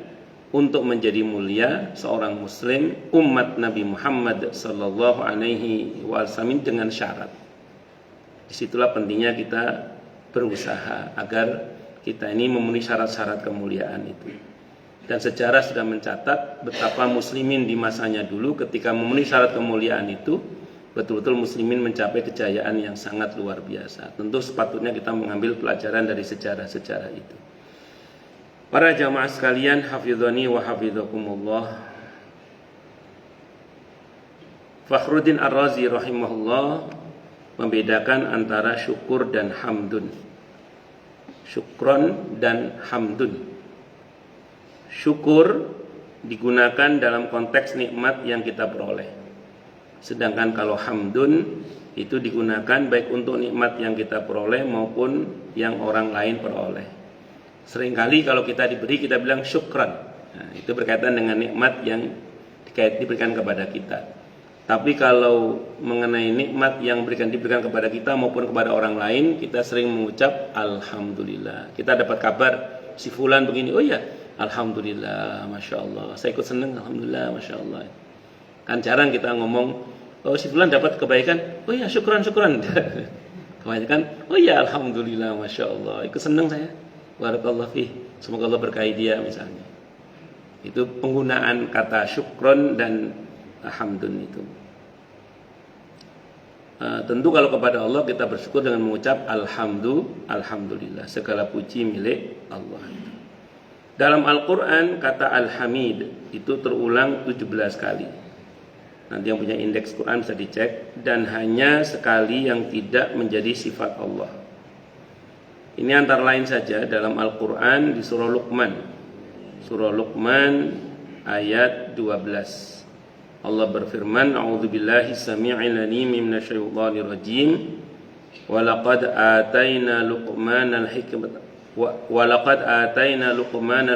untuk menjadi mulia seorang muslim umat Nabi Muhammad sallallahu alaihi wasallam dengan syarat. Disitulah pentingnya kita berusaha agar kita ini memenuhi syarat-syarat kemuliaan itu. Dan sejarah sudah mencatat betapa muslimin di masanya dulu ketika memenuhi syarat kemuliaan itu, betul-betul muslimin mencapai kejayaan yang sangat luar biasa. Tentu sepatutnya kita mengambil pelajaran dari sejarah-sejarah itu. Para jamaah sekalian, hafizani wa hafizakumullah. Fakhruddin Ar-Razi rahimahullah membedakan antara syukur dan hamdun. Syukron dan hamdun. Syukur digunakan dalam konteks nikmat yang kita peroleh. Sedangkan kalau hamdun itu digunakan baik untuk nikmat yang kita peroleh maupun yang orang lain peroleh. Seringkali kalau kita diberi, kita bilang syukran. Nah, itu berkaitan dengan nikmat yang diberikan kepada kita. Tapi kalau mengenai nikmat yang diberikan kepada kita maupun kepada orang lain, kita sering mengucap alhamdulillah. Kita dapat kabar si fulan begini, oh ya alhamdulillah, masya Allah, saya ikut senang, alhamdulillah, masya Allah. Kan jarang kita ngomong, oh si fulan dapat kebaikan, oh ya syukran. Kebanyakan, oh ya alhamdulillah, masya Allah, ikut senang saya, barakallahu fih, semoga Allah berkahi dia misalnya. Itu penggunaan kata syukron dan hamdun itu. Tentu kalau kepada Allah kita bersyukur dengan mengucap alhamdulillah, segala puji milik Allah. Dalam Al-Quran kata Al-Hamid itu terulang 17 kali. Nanti yang punya indeks Quran bisa dicek. Dan hanya sekali yang tidak menjadi sifat Allah. Ini antara lain saja dalam Al-Quran di surah Luqman. Surah Luqman ayat 12. Allah berfirman, A'udzubillahi samii'il 'aliim minasyaitonir rajim. Walaqad ataina Luqmanal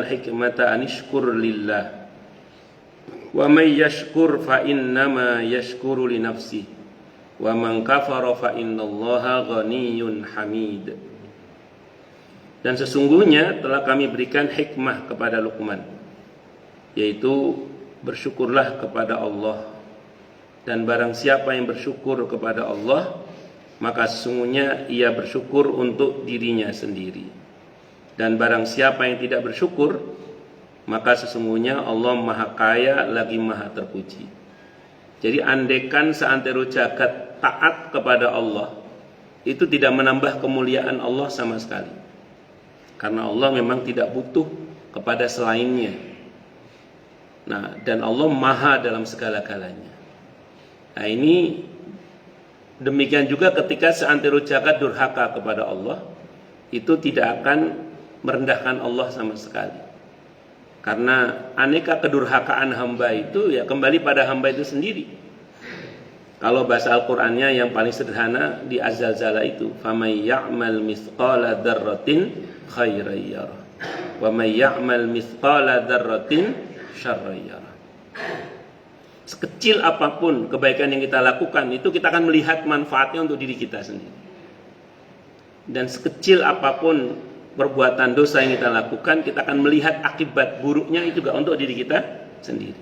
hikmata an ishkur lillah. Wa may yashkur fa innama yashkuru li nafsihi. Wa man kafara fa innallaha ghaniyyun hamid. Dan sesungguhnya telah kami berikan hikmah kepada Luqman, yaitu bersyukurlah kepada Allah. Dan barang siapa yang bersyukur kepada Allah, maka sesungguhnya ia bersyukur untuk dirinya sendiri. Dan barang siapa yang tidak bersyukur, maka sesungguhnya Allah maha kaya lagi maha terpuji. Jadi andaikan seantero jagat taat kepada Allah, itu tidak menambah kemuliaan Allah sama sekali. Karena Allah memang tidak butuh kepada selainnya. Nah, dan Allah maha dalam segala-galanya. Nah, ini demikian juga ketika seantero jagat durhaka kepada Allah, itu tidak akan merendahkan Allah sama sekali. Karena aneka kedurhakaan hamba itu ya kembali pada hamba itu sendiri. Kalau bahasa Al-Qur'annya yang paling sederhana di Az-Zalzalah itu, "Famay ya'mal mithqala dzarratin khairan yarah, wa may ya'mal mithqala dzarratin syarran yarah." Sekecil apapun kebaikan yang kita lakukan, itu kita akan melihat manfaatnya untuk diri kita sendiri. Dan sekecil apapun perbuatan dosa yang kita lakukan, kita akan melihat akibat buruknya itu juga untuk diri kita sendiri.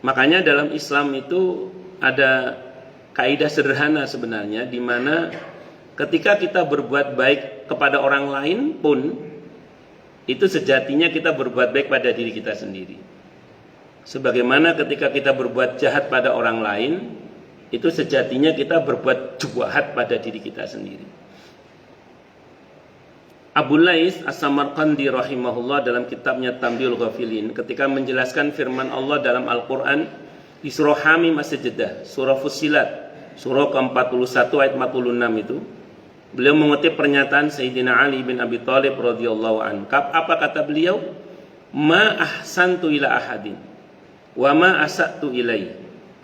Makanya dalam Islam itu ada kaidah sederhana sebenarnya, di mana ketika kita berbuat baik kepada orang lain pun, itu sejatinya kita berbuat baik pada diri kita sendiri. Sebagaimana ketika kita berbuat jahat pada orang lain, itu sejatinya kita berbuat jahat pada diri kita sendiri. Abu Lais As-Samarqandi rahimahullah dalam kitabnya Tambiul Ghafilin ketika menjelaskan firman Allah dalam Al-Quran di surah Hamim As-Sajdah, surah Fussilat, surah ke-41 ayat 46 itu, beliau mengutip pernyataan Sayyidina Ali bin Abi Thalib radhiyallahu anhu. Apa kata beliau? Ma ahsantu ila ahadin wa ma asa'tu ilaihi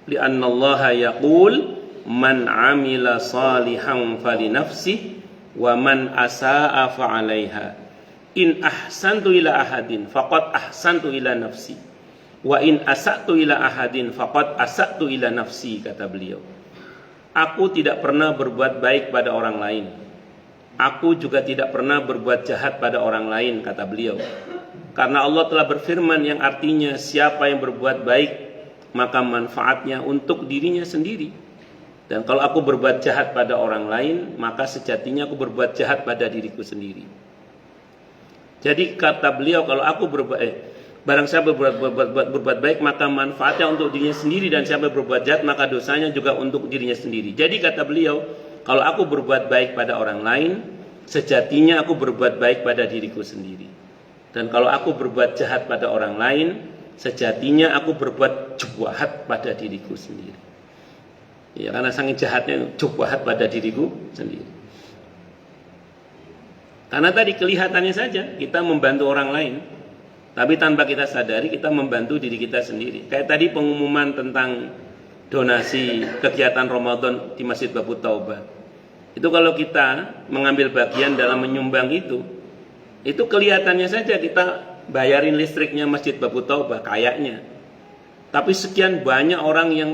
li'anna Allah yaqul man amila salihan fali nafsihi wa man asaa fa'alaiha. In ahsantu ila ahadin faqad ahsantu ila nafsi wa in asa'tu ila ahadin faqad asa'tu ila nafsi, kata beliau. Aku tidak pernah berbuat baik pada orang lain, aku juga tidak pernah berbuat jahat pada orang lain, kata beliau. Karena Allah telah berfirman yang artinya siapa yang berbuat baik maka manfaatnya untuk dirinya sendiri. Dan kalau aku berbuat jahat pada orang lain, maka sejatinya aku berbuat jahat pada diriku sendiri. Jadi kata beliau, kalau aku barang siapa berbuat baik, maka manfaatnya untuk dirinya sendiri, dan siapa berbuat jahat, maka dosanya juga untuk dirinya sendiri. Jadi kata beliau, kalau aku berbuat baik pada orang lain, sejatinya aku berbuat baik pada diriku sendiri. Dan kalau aku berbuat jahat pada orang lain, sejatinya aku berbuat jahat pada diriku sendiri. Ya, karena saking jahatnya jahat pada diriku sendiri. Karena tadi kelihatannya saja kita membantu orang lain, tapi tanpa kita sadari kita membantu diri kita sendiri. Kayak tadi pengumuman tentang donasi kegiatan Ramadan di Masjid Babu Taubah. Itu kalau kita mengambil bagian dalam menyumbang itu kelihatannya saja kita bayarin listriknya Masjid Babu Taubah kayaknya. Tapi sekian banyak orang yang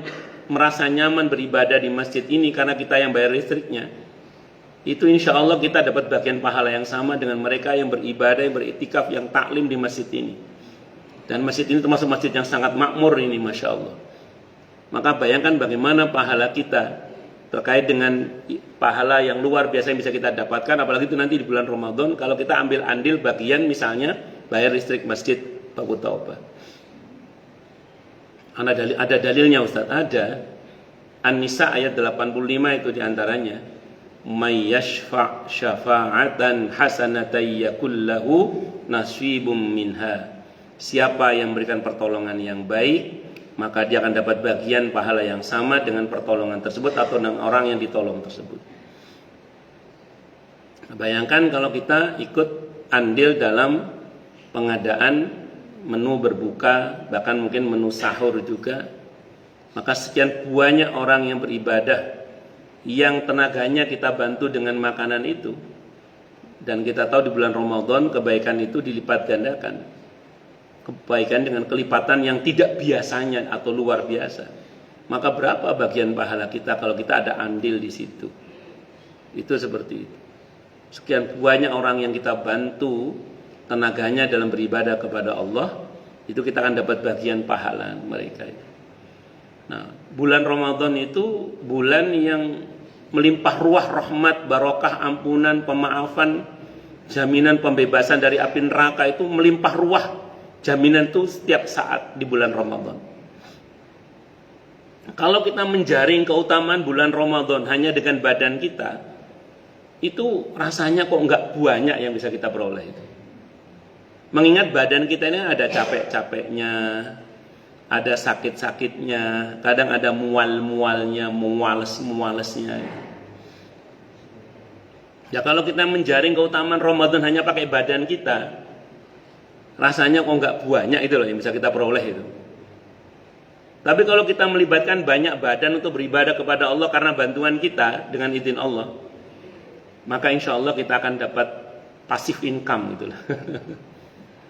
merasa nyaman beribadah di masjid ini karena kita yang bayar listriknya. Itu insya Allah kita dapat bagian pahala yang sama dengan mereka yang beribadah, yang beriktikaf, yang taklim di masjid ini. Dan masjid ini termasuk masjid yang sangat makmur ini, Masya Allah. Maka bayangkan bagaimana pahala kita terkait dengan pahala yang luar biasa yang bisa kita dapatkan, apalagi itu nanti di bulan Ramadan kalau kita ambil andil bagian misalnya bayar listrik Masjid Babu Taubah. Ada dalilnya Ustaz, ada. An-Nisa ayat 85 itu diantaranya, may yashfa' syafa'atan hasanatan yakul lahu nasibum minha. Siapa yang memberikan pertolongan yang baik, maka dia akan dapat bagian pahala yang sama dengan pertolongan tersebut atau dengan orang yang ditolong tersebut. Bayangkan kalau kita ikut andil dalam pengadaan menu berbuka, bahkan mungkin menu sahur juga, maka sekian banyak orang yang beribadah yang tenaganya kita bantu dengan makanan itu, dan kita tahu di bulan Ramadan kebaikan itu dilipat gandakan, kebaikan dengan kelipatan yang tidak biasanya atau luar biasa. Maka berapa bagian pahala kita kalau kita ada andil di situ? Itu seperti itu. Sekian banyak orang yang kita bantu tenaganya dalam beribadah kepada Allah, itu kita akan dapat bagian pahala mereka. Nah, bulan Ramadan itu bulan yang melimpah ruah rahmat, barokah, ampunan, pemaafan, Jaminan pembebasan dari api neraka itu melimpah ruah. Jaminan itu setiap saat di bulan Ramadan. Kalau kita menjaring keutamaan bulan Ramadan hanya dengan badan kita, itu rasanya kok nggak banyak yang bisa kita peroleh itu. Mengingat badan kita ini ada capek-capeknya, ada sakit-sakitnya, kadang ada mual-mualnya, muales-mualesnya. Ya kalau kita menjaring keutamaan Ramadan hanya pakai badan kita, rasanya kok nggak banyak itu loh yang bisa kita peroleh itu. Tapi kalau kita melibatkan banyak badan untuk beribadah kepada Allah karena bantuan kita dengan izin Allah, maka insya Allah kita akan dapat passive income itulah.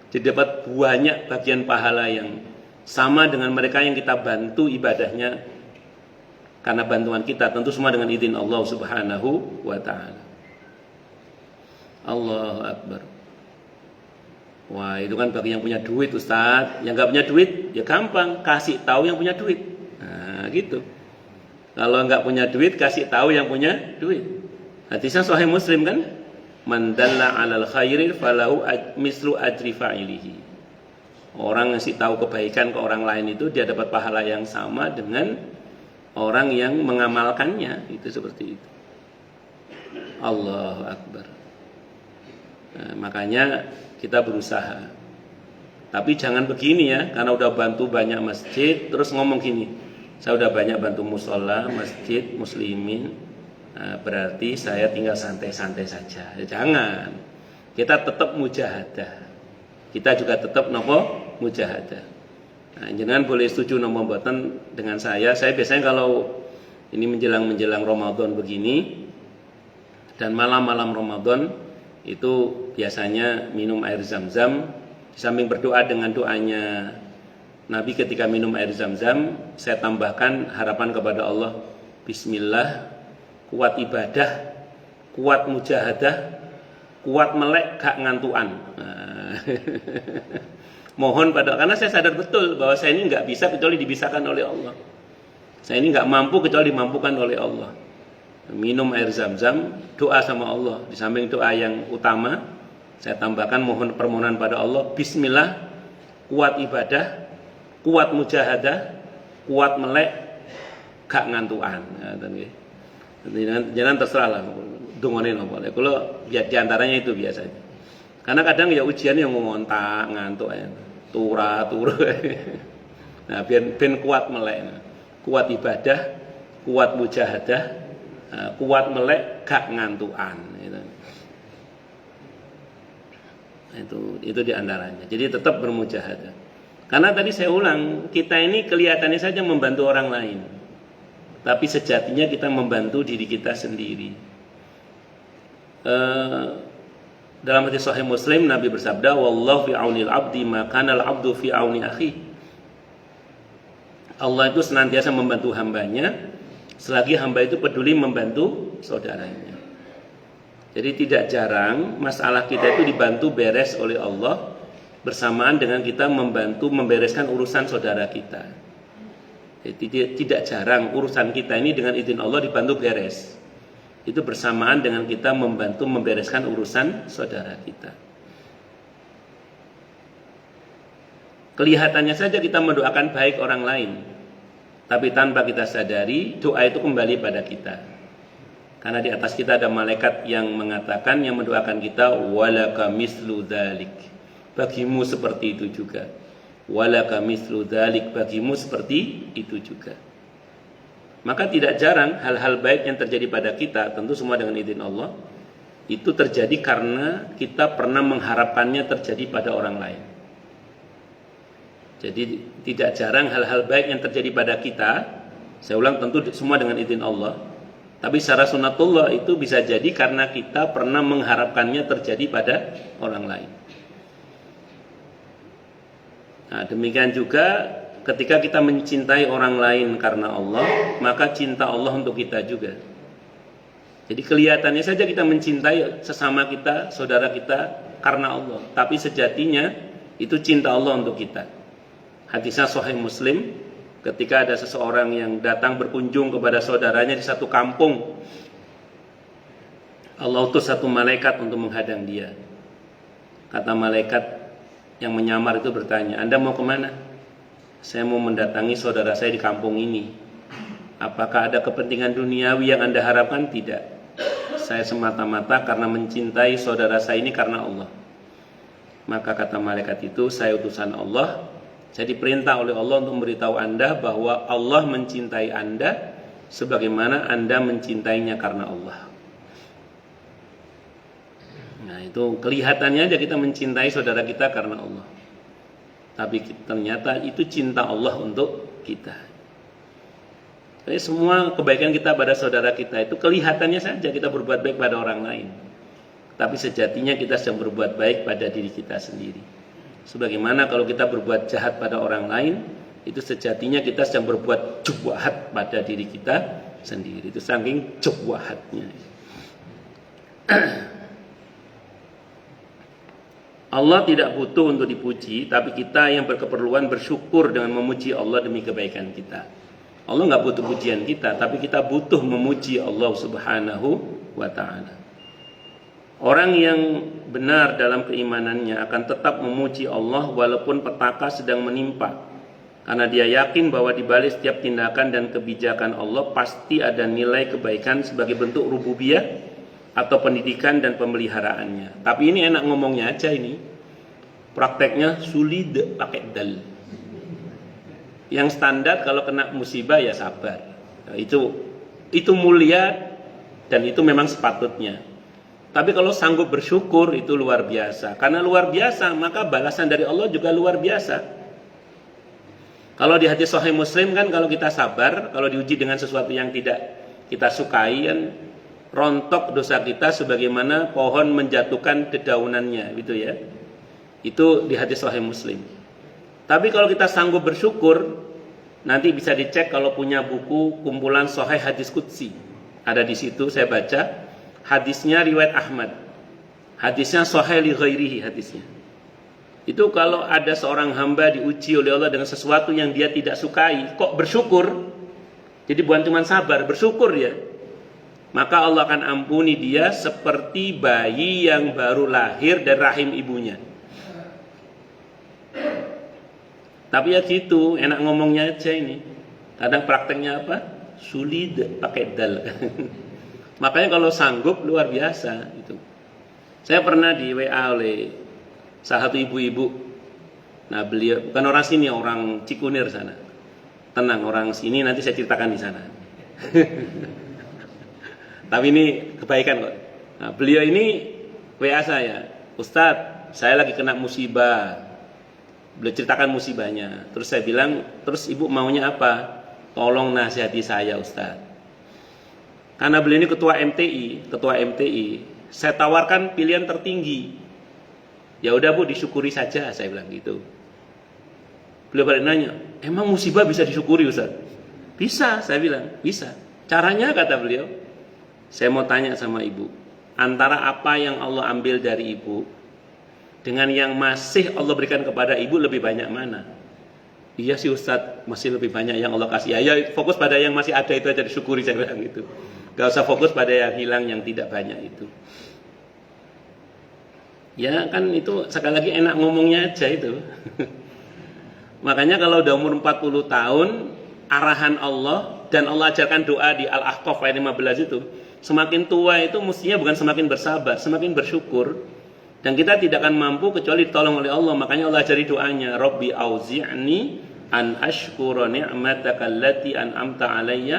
Jadi dapat banyak bagian pahala yang sama dengan mereka yang kita bantu ibadahnya karena bantuan kita, tentu semua dengan izin Allah Subhanahu wa taala. Allahu Akbar. Wah, itu kan bagi yang punya duit, Ustaz. Yang nggak punya duit, ya gampang, kasih tahu yang punya duit. Nah, gitu. Kalau nggak punya duit, kasih tahu yang punya duit. Hadisnya Sahih Muslim kan? Man dalla 'alal khairi falahu mislu ajri fa'ilihi. Orang ngasih tahu kebaikan ke orang lain itu dia dapat pahala yang sama dengan orang yang mengamalkannya. Itu seperti itu. Allahu Akbar. Nah, makanya kita berusaha. Tapi jangan begini ya, karena udah bantu banyak masjid terus ngomong gini, saya udah banyak bantu musola, masjid, muslimin, berarti saya tinggal santai-santai saja. Ya, jangan. Kita tetap mujahadah. Kita juga tetap nopo mujahadah. Nah, jangan boleh setuju nopo mboten dengan saya. Saya biasanya kalau ini menjelang Ramadan begini dan malam-malam Ramadan itu biasanya minum air zam-zam, di samping berdoa dengan doanya Nabi ketika minum air zam-zam, saya tambahkan harapan kepada Allah, bismillah, kuat ibadah, kuat mujahadah, kuat melek gak ngantuan. Mohon karena saya sadar betul bahwa saya ini nggak bisa kecuali dibisahkan oleh Allah. Saya ini nggak mampu kecuali dimampukan oleh Allah. Minum air zam-zam, doa sama Allah. Di samping doa yang utama, saya tambahkan mohon permohonan pada Allah, bismillah, kuat ibadah, kuat mujahadah, kuat melek, gak ngantuan. Jangan terserah lah, dungonin apa. Kalau diantaranya itu biasanya. Karena kadang ya ujian yang ngontak, ngantuk ya. Turu. Nah, biar kuat melek. Kuat ibadah, kuat mujahadah, kuat melek gak ngantuan itu diantaranya. Jadi tetap bermujahadah. Karena tadi saya ulang, kita ini kelihatannya saja membantu orang lain, tapi sejatinya kita membantu diri kita sendiri. Dalam hadis Sahih Muslim Nabi bersabda, wallahu fi aunil abdi ma kana al abdu fi auni akhi. Allah itu senantiasa membantu hambanya selagi hamba itu peduli membantu saudaranya. Jadi tidak jarang masalah kita itu dibantu beres oleh Allah bersamaan dengan kita membantu membereskan urusan saudara kita. Jadi tidak jarang urusan kita ini dengan izin Allah dibantu beres. Itu bersamaan dengan kita membantu membereskan urusan saudara kita. Kelihatannya saja kita mendoakan baik orang lain, tapi tanpa kita sadari doa itu kembali pada kita. Karena di atas kita ada malaikat yang mengatakan, yang mendoakan kita, walaka mislu dzalik, bagimu seperti itu juga. Walaka mislu dzalik, bagimu seperti itu juga. Maka tidak jarang hal-hal baik yang terjadi pada kita, tentu semua dengan izin Allah, itu terjadi karena kita pernah mengharapkannya terjadi pada orang lain. Jadi tidak jarang hal-hal baik yang terjadi pada kita, saya ulang tentu semua dengan izin Allah, tapi secara sunatullah itu bisa jadi karena kita pernah mengharapkannya terjadi pada orang lain. Nah, demikian juga ketika kita mencintai orang lain karena Allah, maka cinta Allah untuk kita juga. Jadi kelihatannya saja kita mencintai sesama kita, saudara kita karena Allah, tapi sejatinya itu cinta Allah untuk kita. Hadisnya Sahih Muslim, ketika ada seseorang yang datang berkunjung kepada saudaranya di satu kampung, Allah utus satu malaikat untuk menghadang dia. Kata malaikat yang menyamar itu bertanya, Anda mau kemana? Saya mau mendatangi saudara saya di kampung ini. Apakah ada kepentingan duniawi yang Anda harapkan? Tidak. Saya semata-mata karena mencintai saudara saya ini karena Allah. Maka kata malaikat itu, saya utusan Allah. Saya diperintah oleh Allah untuk memberitahu Anda bahwa Allah mencintai Anda sebagaimana Anda mencintainya karena Allah. Nah, itu kelihatannya aja kita mencintai saudara kita karena Allah. Tapi ternyata itu cinta Allah untuk kita. Jadi semua kebaikan kita pada saudara kita itu kelihatannya saja kita berbuat baik pada orang lain. Tapi sejatinya kita sedang berbuat baik pada diri kita sendiri. Sebagaimana kalau kita berbuat jahat pada orang lain, itu sejatinya kita sedang berbuat jubwahat pada diri kita sendiri. Itu saking jubwahatnya. Allah tidak butuh untuk dipuji, tapi kita yang berkeperluan bersyukur dengan memuji Allah demi kebaikan kita. Allah nggak butuh pujian kita, tapi kita butuh memuji Allah Subhanahu wa ta'ala. Orang yang benar dalam keimanannya akan tetap memuji Allah walaupun petaka sedang menimpa. Karena dia yakin bahwa di balik setiap tindakan dan kebijakan Allah pasti ada nilai kebaikan sebagai bentuk rububiyah atau pendidikan dan pemeliharaannya. Tapi ini enak ngomongnya aja ini. Prakteknya sulit pakai dal. Yang standar kalau kena musibah ya sabar. Nah, itu mulia dan itu memang sepatutnya. Tapi kalau sanggup bersyukur itu luar biasa. Karena luar biasa maka balasan dari Allah juga luar biasa. Kalau di hadis Sahih Muslim kan kalau kita sabar, kalau diuji dengan sesuatu yang tidak kita sukai kan rontok dosa kita sebagaimana pohon menjatuhkan dedaunannya gitu ya. Itu di hadis Sahih Muslim. Tapi kalau kita sanggup bersyukur, nanti bisa dicek kalau punya buku kumpulan Sahih Hadis Qudsi. Ada di situ saya baca, hadisnya riwayat Ahmad. Hadisnya Sahih li ghairihi hadisnya. Itu kalau ada seorang hamba diuji oleh Allah dengan sesuatu yang dia tidak sukai, kok bersyukur? Jadi bukan cuma sabar, bersyukur ya. Maka Allah akan ampuni dia seperti bayi yang baru lahir dari rahim ibunya. Tapi ya gitu, enak ngomongnya aja ini. Kadang prakteknya apa? Sulit pakai dal. Makanya kalau sanggup luar biasa itu. Saya pernah di WA oleh salah satu ibu-ibu. Nah beliau bukan orang sini, orang Cikunir sana. Tenang, orang sini nanti saya ceritakan di sana. Tapi ini kebaikan kok. Nah, beliau ini WA saya, Ustadz, saya lagi kena musibah. Beliau ceritakan musibahnya. Terus saya bilang, terus ibu maunya apa? Tolong nasihati saya, Ustadz. Karena beliau ini ketua MTI, saya tawarkan pilihan tertinggi. Ya udah Bu, disyukuri saja, saya bilang gitu. Beliau balik nanya, emang musibah bisa disyukuri, Ustadz? Bisa, saya bilang, bisa. Caranya kata beliau, saya mau tanya sama ibu, antara apa yang Allah ambil dari ibu dengan yang masih Allah berikan kepada ibu lebih banyak mana? Iya sih Ustadz, masih lebih banyak yang Allah kasih. Ya fokus pada yang masih ada itu aja disyukuri, saya bilang gitu. Gak usah fokus pada yang hilang, yang tidak banyak itu. Ya kan itu sekali lagi enak ngomongnya aja itu. Makanya kalau udah umur 40 tahun, arahan Allah dan Allah ajarkan doa di Al-Ahqaf ayat 15 itu, semakin tua itu mestinya bukan semakin bersabar, semakin bersyukur. Dan kita tidak akan mampu kecuali ditolong oleh Allah. Makanya Allah ajari doanya, Rabbi auzi'ni an ashkura ni'mataka allati an'amta alayya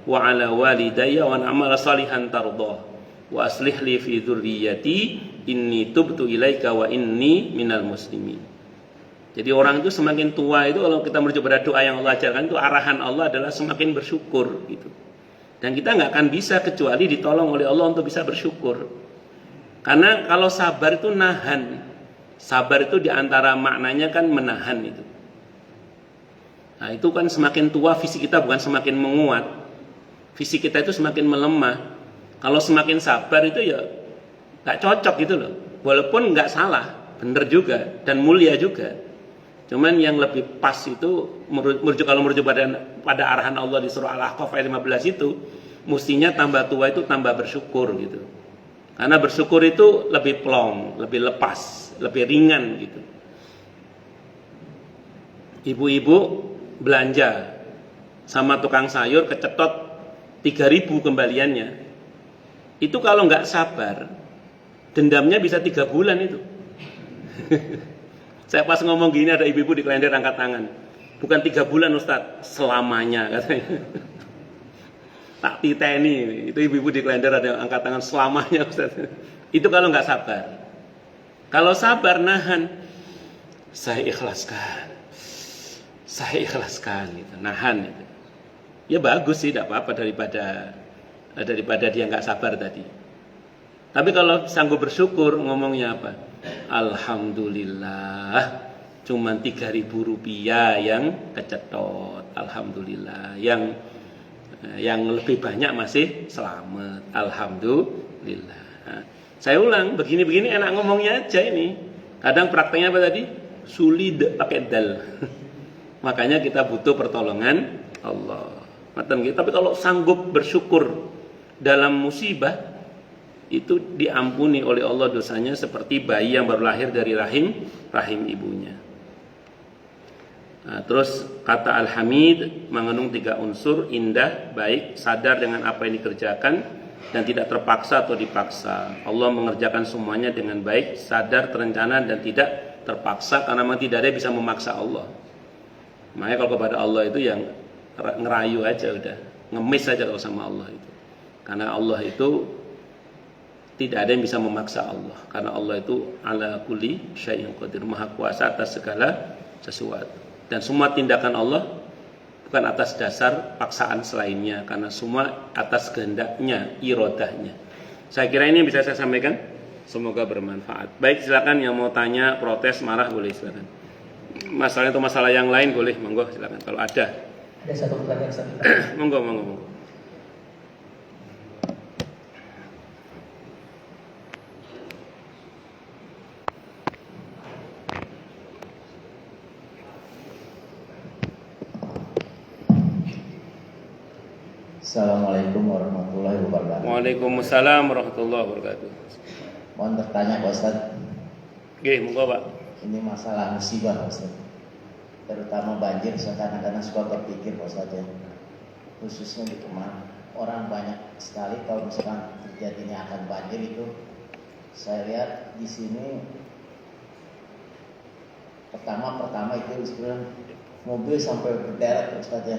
wa ala walidayya wa na'amala salihan tardah wa aslih li fi dzurriyyati inni tubtu ilaika wa inni minal muslimin. Jadi orang itu semakin tua itu kalau kita merujuk pada doa yang Allah ajarkan itu arahan Allah adalah semakin bersyukur gitu. Dan kita nggak akan bisa kecuali ditolong oleh Allah untuk bisa bersyukur. Karena kalau sabar itu nahan. Sabar itu diantara maknanya kan menahan itu. Nah itu kan semakin tua fisik kita bukan semakin menguat. Fisik kita itu semakin melemah. Kalau semakin sabar itu ya gak cocok gitu loh. Walaupun gak salah, bener juga dan mulia juga. Cuman yang lebih pas itu kalau merujuk pada arahan Allah di surah Al-Ahqaf ayat 15 itu, mestinya tambah tua itu tambah bersyukur gitu. Karena bersyukur itu lebih plong, lebih lepas. lebih ringan gitu. Ibu-ibu belanja sama tukang sayur kecetot 3.000 kembaliannya. Itu kalau nggak sabar, dendamnya bisa 3 bulan itu. Saya pas ngomong gini ada ibu-ibu di Klender angkat tangan. Bukan 3 bulan Ustadz, selamanya katanya. Tak titeni, itu ibu-ibu di Klender ada yang angkat tangan selamanya Ustadz. Itu kalau nggak sabar. Kalau sabar nahan, saya ikhlaskan gitu, nahan itu. Ya bagus sih, tidak apa-apa daripada dia nggak sabar tadi. Tapi kalau sanggup bersyukur, ngomongnya apa? Alhamdulillah, cuman 3.000 rupiah yang kecetot. Alhamdulillah, yang lebih banyak masih selamat. Alhamdulillah. Nah, saya ulang, begini-begini enak ngomongnya aja ini. Kadang prakteknya apa tadi? Sulit pakai dal. Makanya kita butuh pertolongan Allah. Tapi kalau sanggup bersyukur dalam musibah, itu diampuni oleh Allah dosanya seperti bayi yang baru lahir dari rahim ibunya. Nah, terus kata Al-Hamid mengandung 3 unsur: indah, baik, sadar dengan apa yang dikerjakan, dan tidak terpaksa atau dipaksa. Allah mengerjakan semuanya dengan baik, sadar, terencana, dan tidak terpaksa, karena memang tidak ada yang bisa memaksa Allah. Makanya kalau kepada Allah itu yang ngerayu aja udah, ngemis aja kalau sama Allah itu. Karena Allah itu tidak ada yang bisa memaksa Allah, karena Allah itu ala kulli syai'in qadir, maha kuasa atas segala sesuatu. Dan semua tindakan Allah bukan atas dasar paksaan selainnya, karena semua atas kehendaknya, irodahnya. Saya kira ini yang bisa saya sampaikan. Semoga bermanfaat. Baik, silakan yang mau tanya, protes, marah boleh silakan. Masalah itu masalah yang lain boleh, monggo silakan kalau ada. Ada satu pertanyaan monggo. Assalamualaikum warahmatullahi wabarakatuh. Waalaikumsalam warahmatullahi wabarakatuh. Mohon bertanya Pak Ustaz. Oke, monggo Pak. Ini masalah musibah Pak Ustaz. Terutama banjir, saya kadang-kadang suka berpikir Pak Ustaz ya. Khususnya di Kemang, orang banyak sekali kalau misalkan terjadinya akan banjir itu. Saya lihat di sini pertama itu istilah mobil sampai berderet Pak Ustaz ya.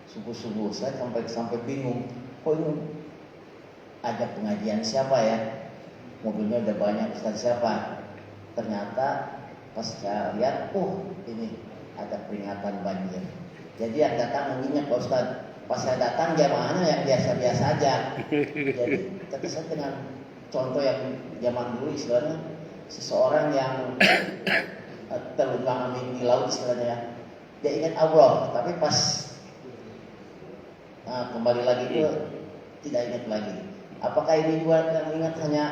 Subuh-subuh saya sampai bingung, kok ini ajak pengajian siapa ya? Mobilnya udah banyak, Ustaz siapa? Ternyata pas saya lihat, ini ada peringatan banjir. Jadi yang datang mengingat Pak Ustaz. Pas saya datang jamaahnya yang biasa-biasa aja. Jadi terkesan dengan contoh yang zaman dulu istilahnya seseorang yang terluka di laut istilahnya. Dia ingat Allah, tapi pas kembali lagi itu tidak ingat lagi. Apakah ini juga yang ingat hanya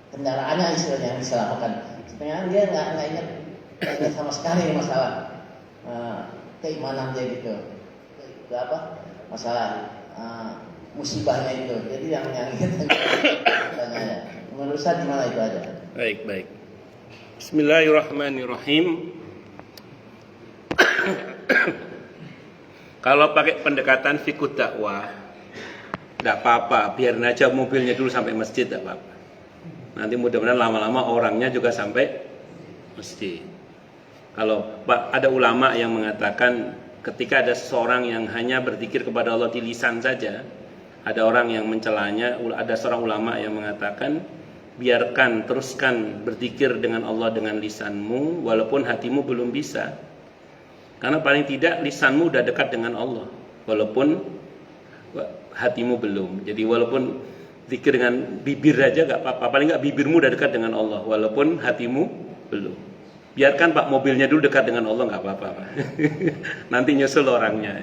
kendaraannya istilahnya yang diselamatkan? Sebenarnya dia nggak ingat sama sekali masalah keimanan dia gitu. Itu apa? Masalah musibahnya itu. Jadi yang ingat katanya. Menurut saya di mana itu aja? Baik. Bismillahirrahmanirrahim. Kalau pakai pendekatan fikih dakwah, tidak apa-apa, biarin aja mobilnya dulu sampai masjid, tidak apa-apa. Nanti mudah-mudahan lama-lama orangnya juga sampai masjid. Kalau ada ulama yang mengatakan ketika ada seseorang yang hanya berzikir kepada Allah di lisan saja, ada orang yang mencelanya, ada seorang ulama yang mengatakan teruskan berzikir dengan Allah dengan lisanmu walaupun hatimu belum bisa. Karena paling tidak lisanmu udah dekat dengan Allah walaupun hatimu belum. Jadi walaupun zikir dengan bibir aja gak apa-apa, paling gak bibirmu udah dekat dengan Allah walaupun hatimu belum. Biarkan Pak mobilnya dulu dekat dengan Allah, gak apa-apa Pak. Nanti nyusul orangnya.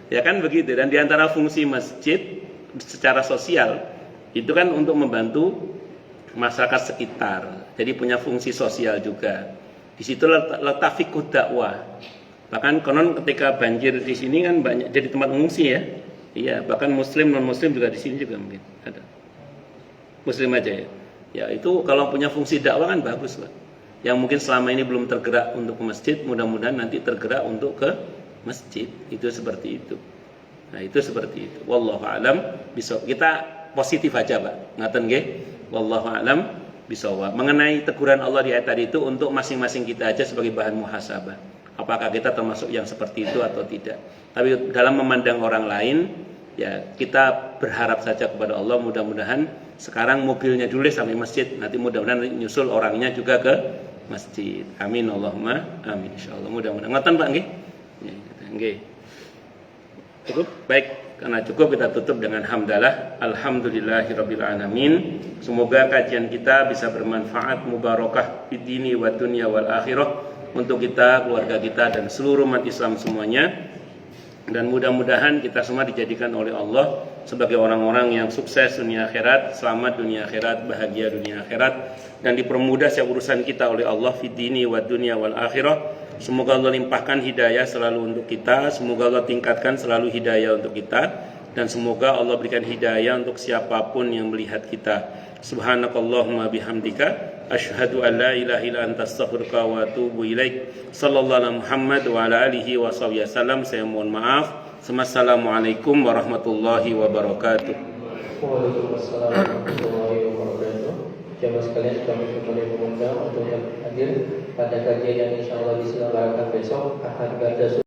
Ya kan begitu. Dan diantara fungsi masjid secara sosial itu kan untuk membantu masyarakat sekitar. Jadi punya fungsi sosial juga. Di situ letak fikih dakwah. Bahkan konon ketika banjir di sini kan banyak jadi tempat mengungsi ya. Iya, bahkan muslim non muslim juga di sini juga mungkin ada. Muslim aja ya. Ya itu kalau punya fungsi dakwah kan bagus Pak. Yang mungkin selama ini belum tergerak untuk ke masjid, mudah-mudahan nanti tergerak untuk ke masjid. Itu seperti itu. Nah itu seperti itu. Wallahu a'lam bishawab. Kita positif aja Pak. Ngaten nggih? Wallahu a'lam bishawab. Mengenai teguran Allah di ayat tadi itu untuk masing-masing kita aja sebagai bahan muhasabah. Apakah kita termasuk yang seperti itu atau tidak? Tapi dalam memandang orang lain, ya kita berharap saja kepada Allah, mudah-mudahan sekarang mobilnya dulu sampai masjid, nanti mudah-mudahan nyusul orangnya juga ke masjid. Amin Allahumma amin insyaallah. Mudah-mudahan ngoten Pak nggih. Nggih. Cukup? Baik, karena cukup kita tutup dengan hamdalah. Alhamdulillahirabbil alamin. Semoga kajian kita bisa bermanfaat, mubarakah fid dini wa dunya wal akhirah untuk kita, keluarga kita dan seluruh umat Islam semuanya. Dan mudah-mudahan kita semua dijadikan oleh Allah sebagai orang-orang yang sukses dunia akhirat, selamat dunia akhirat, bahagia dunia akhirat, dan dipermudah setiap urusan kita oleh Allah fid dini wa dunya wal akhirah. Semoga Allah limpahkan hidayah selalu untuk kita, semoga Allah tingkatkan selalu hidayah untuk kita, dan semoga Allah berikan hidayah untuk siapapun yang melihat kita. Subhanakallahumma bihamdika asyhadu an la ilaha illa anta astaghfiruka wa atubu ilaik. Sallallahu alaihi Muhammad wa ala alihi wa sahbihi wasallam. Saya mohon maaf. Assalamualaikum warahmatullahi wabarakatuh. Waalaikumsalam warahmatullahi wabarakatuh. Jamaah sekalian, kami kembali mengundang untuk hadir pada kajian yang insya Allah diselenggarakan besok Ahad Garda